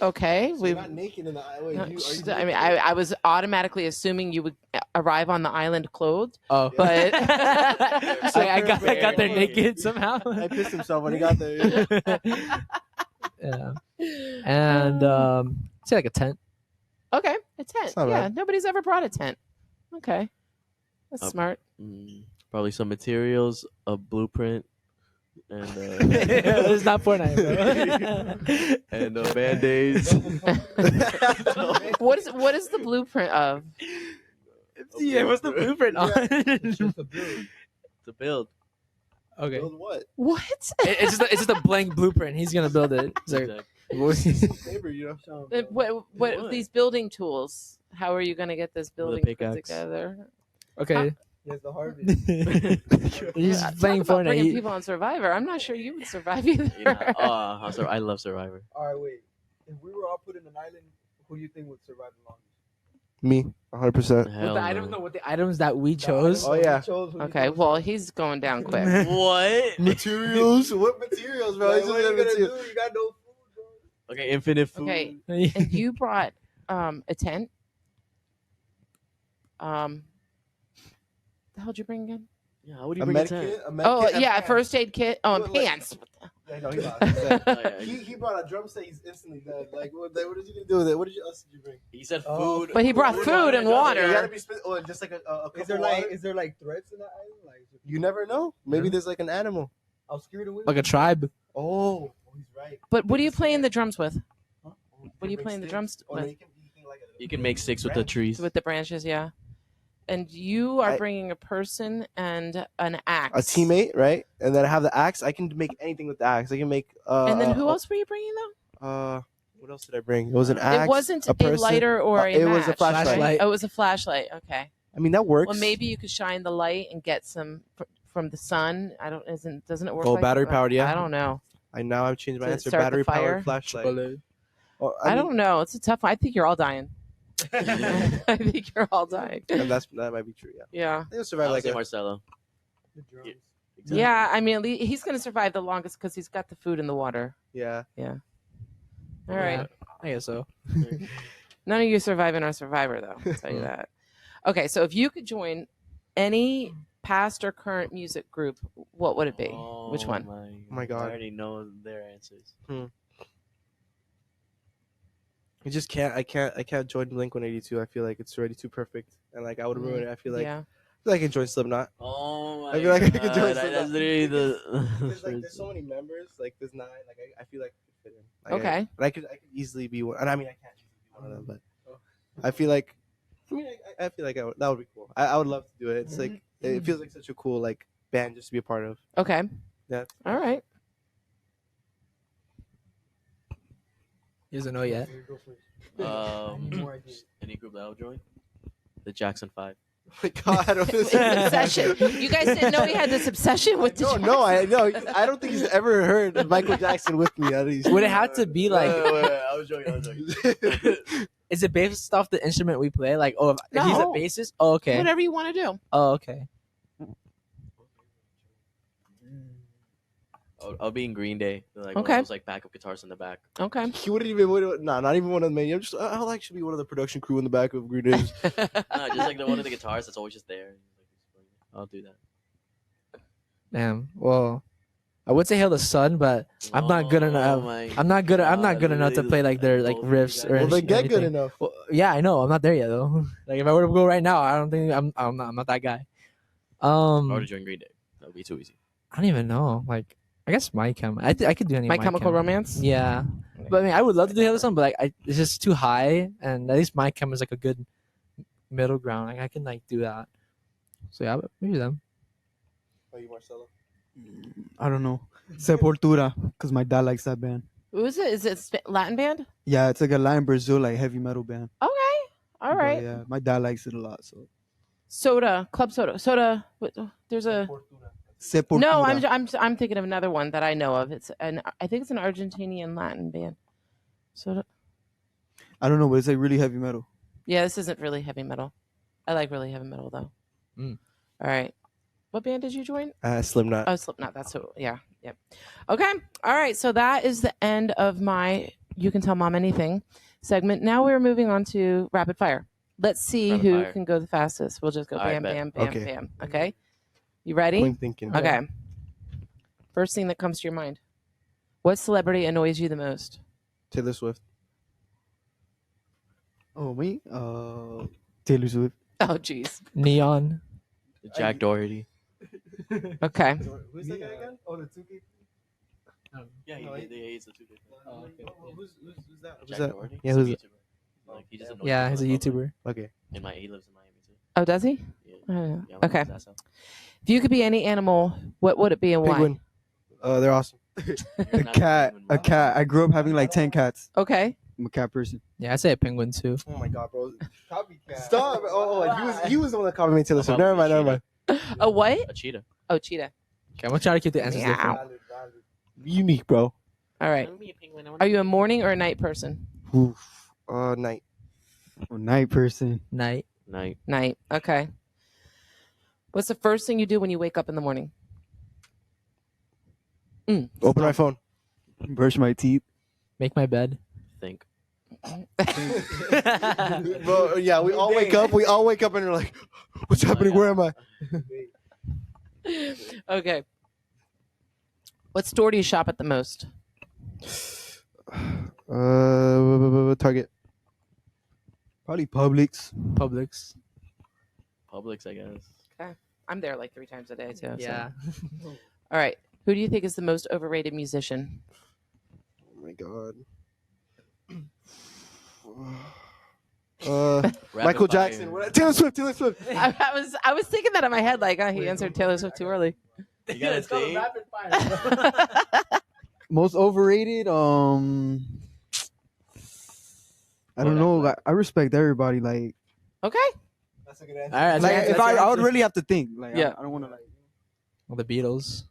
Okay. So We. you're not naked in the wait, I mean, I was automatically assuming you would arrive on the island clothed, Oh, but I got there naked somehow. I pissed himself when he got there. Yeah, and say like a tent. Okay, a tent. It's not Yeah, bad. nobody's ever brought a tent. Okay, that's Oh. smart. Probably some materials, a blueprint, and It's not Fortnite, bro. and band-aids. What is the blueprint of? Yeah, what's the blueprint on? To build. Okay, Build what? What? it's just a blank blueprint. He's gonna build it. It's like, Exactly. Paper, you know. What What? these building tools? How are you going to get this building put pickaxe. together? okay. Yes, the hardest. He's Talk playing about bringing Fortnite. people on Survivor. I'm not sure you would survive either. I love Survivor. All right, wait. If we were all put in an island, who do you think would survive the longest? Me, 100%. Hell I no. don't know what the items that we chose. Oh, yeah. Okay, well he's going down quick. What? Materials? What materials, bro? Bro, He's what just are you gonna gonna material. do? You got no food, bro. Okay, infinite food. Okay, and you brought a tent. The hell'd you bring again? Yeah, how would you A bring a med tent? kit? A med Oh kit and yeah, pants. first aid kit. Oh, and What, like- pants. Yeah, no, he's not. Oh, yeah. He brought a drum set. He's instantly dead. Like, what did you gonna do with it? What else did you bring? He said Oh. food. But he brought food and water. You gotta be just like a cup Is there of like water. is there like threats in that island? Like You never know. Maybe Yeah. there's like an animal. I'll scare the women. Like a tribe. Oh, he's right. But what are you playing the drums with? Huh? What are you playing the drums Oh, no, with? you can like You can make sticks with the trees. With the branches, yeah. and you are I- bringing a person and an axe. A teammate, right? And then I have the axe. I can make anything with the axe. I can make. And then who else were you bringing though? What else did I bring? It was an axe. It wasn't a person. lighter or a It was a match, flashlight. right? Oh, it was a flashlight. Okay. I mean, that works. Well, maybe you could shine the light and get some from the sun. I don't. Doesn't it work? Oh, like battery that? powered, yeah. I don't know. I've changed my To answer. start the Battery fire? powered flashlight. Oh, I don't know. It's a tough one. I think you're all dying. I think you're all dying. And that might be true. Yeah. Yeah. I think I'll I survive would like say a, Marcelo. Yeah. I mean, he's going to survive the longest because he's got the food in the water. yeah. All right. Yeah, I guess so. None of you surviving are Survivor, though. I'll tell you that. Okay. So if you could join any past or current music group, what would it be? Which one? my God. I already know their answers. I just can't. I can't join Blink 182. I feel like it's already too perfect, and like I would ruin it. I feel like I can join Slipknot. Oh my I feel like I god! could join That's Slipknot. literally There's so many members. Like there's 9. Like I feel like I could fit in. Like, Okay. I could easily be one. And I mean I can't easily be one of them, but I feel like. I feel like that would be cool. I would love to do it. It's like it feels like such a cool like band just to be a part of. Okay. Yeah. All right. He doesn't know yet. Any group that I would join? The Jackson 5. Oh my God, Obsession. You guys didn't know he had this obsession with the No, I don't think he's ever heard Michael Jackson with me at least. Would it have to be like? Wait, I was joking. Is it based off the instrument we play? Like, oh, if he's a No. bassist. Oh, okay. Whatever you want to do. Oh, okay. I'll be in Green Day. Like, Okay. One of those, like backup guitars in the back. Okay. He wouldn't even. Not even one of the main. I'm just. I'll actually be one of the production crew in the back of Green Day. No, just like one of the guitars that's always just there. I'll do that. Damn. Well, I would say Hail the Sun, but I'm not good enough. I'm not good enough to play like their like riffs or Well, then get good anything. enough. Well, yeah, I know. I'm not there yet though. Like if I were to go right now, I don't think I'm not that guy. I would have joined Green Day. That would be too easy. I don't even know. Like I guess I could do any. My Chemical Romance. Yeah, but I mean, I would love to do Hail the Sun, but like it's just too high, and at least My Chem is like a good middle ground. Like I can like do that. So yeah, maybe them. Are you Marcelo? I don't know. Sepultura, because my dad likes that band. Who is it? Is it Latin band? Yeah, it's like a Latin Brazil like heavy metal band. Okay. All But, right. yeah, my dad likes it a lot. So Soda. Club Soda. Soda. There's a. Sepultura. No, I'm thinking of another one that I know of. I think it's an Argentinian Latin band. Soda. I don't know, but it's like really heavy metal. Yeah, this isn't really heavy metal. I like really heavy metal though. Mm. All right. What band did you join? Slipknot. Oh, Slipknot. That's who. Yeah. Yep. Okay. All right. So that is the end of my "You Can Tell Mom Anything" segment. Now we're moving on to rapid fire. Let's see Rapid who fire. can go the fastest. We'll just go All right, bam, bet. bam, bam, Okay. bam. Okay. You ready? Quick thinking. Okay. First thing that comes to your mind. What celebrity annoys you the most? Taylor Swift. Oh, me? Taylor Swift. Oh, geez. Neon. Jack Doherty. Okay. Who's that guy again? Oh, the 2K. Yeah, No, he's a two Who's that? Who's Jack that? Doherty. Yeah, He's a who's YouTuber. Like, he just annoys Yeah, me he's a when I YouTuber. Okay. He lives in Miami too. Oh, does he? Yeah. I don't know. Yeah, I'm Okay. his ass out. If you could be any animal, what would it be and why? Penguin. They're awesome. You're A not cat. even- A cat. I grew up having like 10 cats. Okay. I'm a cat person. Yeah, I'd say a penguin too. Oh my God, bro. Stop. He was the one that copied me Taylor Swift. How Never about mind. A what? A cheetah. Oh, cheetah. Okay, I'm gonna try to keep the answers Meow. different. Unique, bro. All right. Are you a morning or a night person? Oof. Night. A night person. Night. Night. Night. Okay. What's the first thing you do when you wake up in the morning? Open my phone. Brush my teeth. Make my bed. Think. Bro, yeah, we all wake up. We all wake up and we're like, "What's happening? Where am I?" Okay. What store do you shop at the most? Target. Probably Publix. Publix. Publix, I guess. I'm there like 3 times a day too. so. Yeah. All right. Who do you think is the most overrated musician? Oh my God. Michael fire. Jackson. Taylor Swift. Taylor Swift. I was thinking that in my head, like, oh, he answered Taylor Swift too early. You gotta It's called a think. rapid fire. Most overrated. I don't know. Like, I respect everybody. Like, Okay. That's a good answer. All right, like that's if your I would answer. really have to think. Like, Yeah. I don't want to like. Well, the Beatles.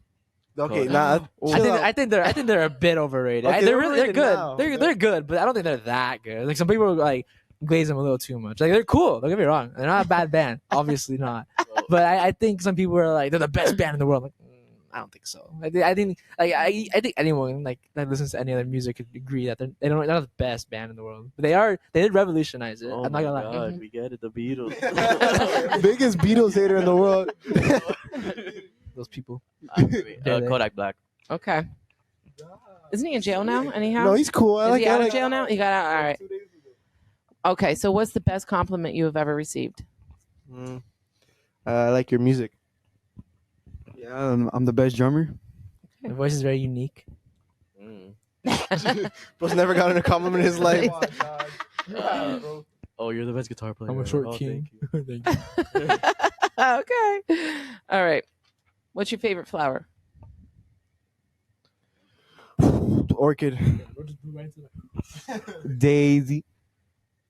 Okay, Cool. nah. I think they're a bit overrated. Okay, They're really overrated good. now. They're good, but I don't think they're that good. Like some people like glaze them a little too much. Like they're cool. Don't get me wrong. They're not a bad band. Obviously not. But I think some people are like they're the best band in the world. Like I don't think so. I think I think anyone like that listens to any other music could agree that they're not the best band in the world. But they did revolutionise it. Oh I'm not my gonna lie. God, we get it. The Beatles. Biggest Beatles hater in the world. Those people. Kodak Black. Okay. Isn't he in jail now? Anyhow? No, he's cool. I Is like. he I out like. of jail now? He got out. All right. Okay. So, what's the best compliment you have ever received? I like your music. Yeah, I'm the best drummer. My voice is very unique. Bro's never gotten a compliment in his life. Oh, you're the best guitar player. I'm a short Oh, king. thank you. Thank you. Okay. All right. What's your favorite flower? Orchid. Daisy.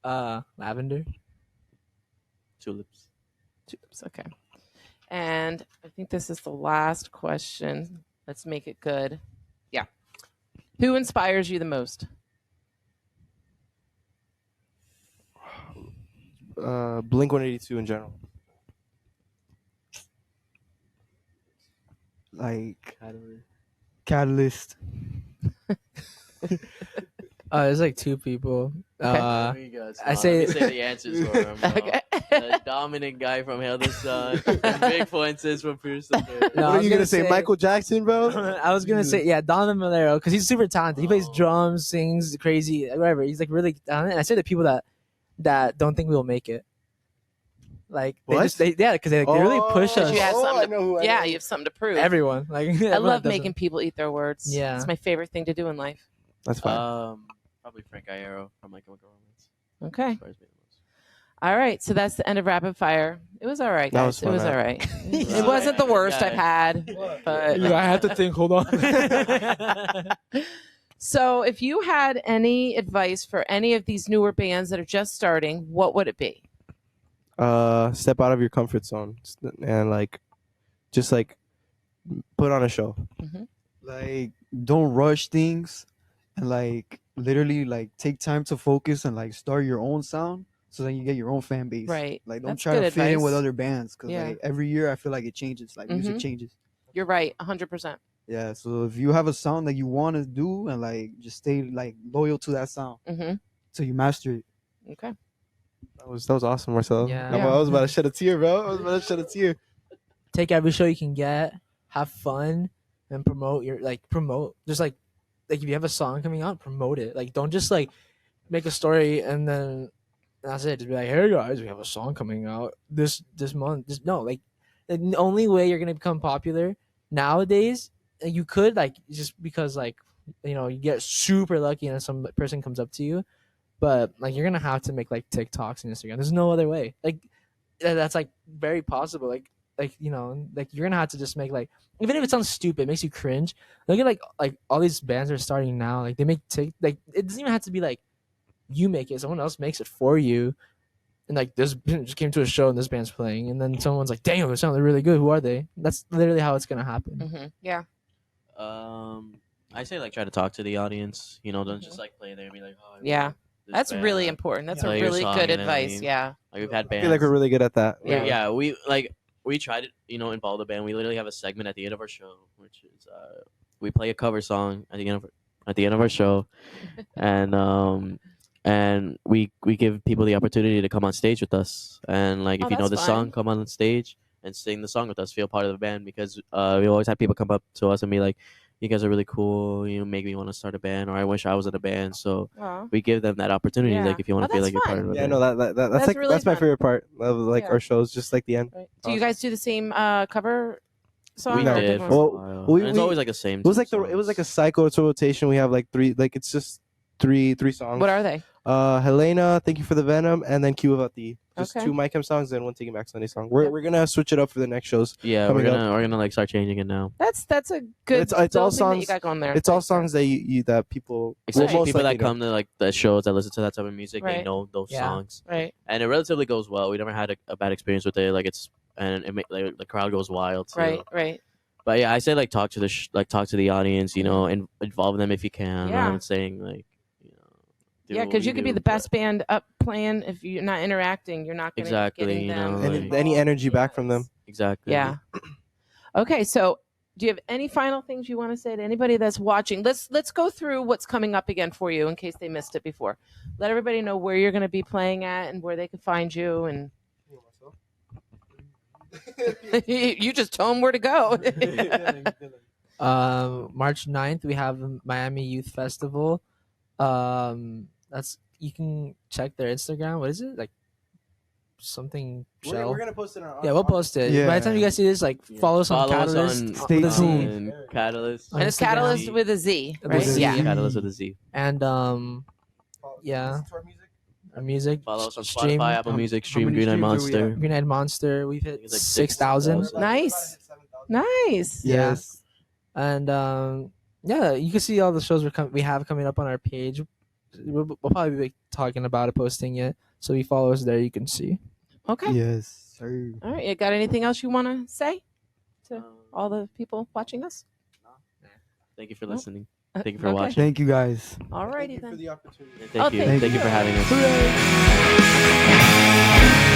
Lavender. Tulips. Tulips. Okay. And I think this is the last question. Let's make it good. Yeah. Who inspires you the most? Blink 182 in general. Like Catalyst. There's like two people. Okay. I say- Let me say the answers for him. Bro. Okay. The dominant guy from Hail the Sun. And Big Fuentes from Pierce the Veil. No, What I are was you gonna gonna say, say- Michael Jackson, bro? I was gonna say Donovan Malero because he's super talented. He plays Oh. drums, sings, crazy, whatever. He's like really talented. And I say the people that don't think we'll make it. Like they What? just because they really push Because us. you have Oh, something I know who I yeah, know. you have something to prove. Everyone like I everyone love does making it. people eat their words. Yeah. It's my favorite thing to do in life. That's fine. Probably Frank Iero from My Chemical Romance. Okay. Inspires me the most. All right. So that's the end of rapid fire. It was all right, That guys. was It fun, was man. all right. It Right. wasn't the worst Yeah. I've had. But I have to think. Hold on. so if you had any advice for any of these newer bands that are just starting, what would it be? Step out of your comfort zone and just put on a show. Like, don't rush things, and like literally like take time to focus and like start your own sound, so then you get your own fan base. Right. Like, don't That's try to good fit in with advice. other bands because Yeah. like every year I feel like it changes. Like music Mhm. changes. You're right. 100%. Yeah. So if you have a sound that you want to do and like just stay like loyal to that sound Mm-hmm. till you master it. Okay. That was awesome, Marcelo. Yeah. I was about to shed a tear, bro. I was about to shed a tear. Take every show you can get, have fun, and promote just like if you have a song coming out, promote it. Like don't just like make a story and then that's it. Just be like, hey guys, we have a song coming out this month. Just no, like the only way you're gonna become popular nowadays, you could like just because like you get super lucky and some person comes up to you, but like you're gonna have to make like TikToks and Instagram. There's no other way. Like that's like very possible. Like you're gonna have to just make like even if it sounds stupid, it makes you cringe. Look at like all these bands are starting now. Like they make like it doesn't even have to be like you make it. Someone else makes it for you. And like this just came to a show and this band's playing, and then someone's like, "Damn, it sounded really good. Who are they?" That's literally how it's gonna happen. Mm-hmm. Yeah. I say try to talk to the audience. Don't just play there and be like, oh, I Yeah. love this That's band. really important. That's Play a your really song, good you know what I advice. mean? Yeah. Like we've had I bands. feel like we're really good at that. Yeah. We tried it, involve the band. We literally have a segment at the end of our show, which is we play a cover song at the end of our show, and we give people the opportunity to come on stage with us, and if you know the that's song, fun. come on stage and sing the song with us, feel part of the band, because we always have people come up to us and be like, you guys are really cool, make me want to start a band, or I wish I was in a band. So Wow. we give them that opportunity, Yeah. if you want Oh, to feel that's like you're part fun. of a Yeah, band. no, that's That's really that's my fun. favorite part of Yeah. our shows, just like the end. Right. Do you guys do the same cover song? We No. or did different for a ones? Well, while. we- And it's we- always like the same. It was like a cycle. It's a rotation. We have three. It's just three songs. What are they? Helena, thank you for the Venom, and then Kiwavati. Just Okay. two My Chem songs and one Taking Back Sunday song. We're gonna switch it up for the next shows. Yeah, Coming we're gonna like start changing it now. That's a good It's all little thing that songs. you got going there. It's all songs that you that people will Especially most people likely that know. come to like the shows that listen to that type of music, they Right. know those Yeah. songs, Right. and it relatively goes well. We never had a bad experience with it. Like it's and it like, the crowd goes wild too. Right. Right. But yeah, I say like talk to the talk to the audience, you know, and involve them if you can. Yeah. I'm not saying like, you know, do Yeah, what because we you could be do, the but- best band up playing if you're not interacting. You're not going to Exactly, getting you them know, Any, like- any energy back from them. Exactly. Yeah. Okay, so do you have any final things you want to say to anybody that's watching? Let's go through what's coming up again for you in case they missed it before. Let everybody know where you're going to be playing at and where they can find you. And you just tell them where to go. March 9th, we have the Miami Youth Festival. That's you can check their Instagram. What is it like? Something shell. We're gonna post it on. Yeah, we'll post it. Yeah. By the time you guys see this, like Yeah. follow us on Follow us Catalyst. on- Stay with a Z. tuned. And Catalyst. On And it's Instagram. Catalyst with a Z, With right? a Z. Yeah. Catalyst with a Z. And yeah, our music. Follow us on stream. Spotify, Apple How- Music, how Stream many Green Eyed streams are we Monster. at? Green Eyed Monster. We've hit It's like 6,000. 6,000. Nice. Nice. Yeah. Yes. And yeah, you can see all the shows we have coming up on our page. We'll probably be talking about it, posting it. So if you follow us there, you can see. Okay. Yes, sir. All right. You got anything else you want to say to Um, all the people watching us? Thank you for Nope. listening. Thank you for Okay. watching. Thank you guys. All righty Thank you for then. the opportunity. Thank you. thank Thank you you. for having us. Hooray.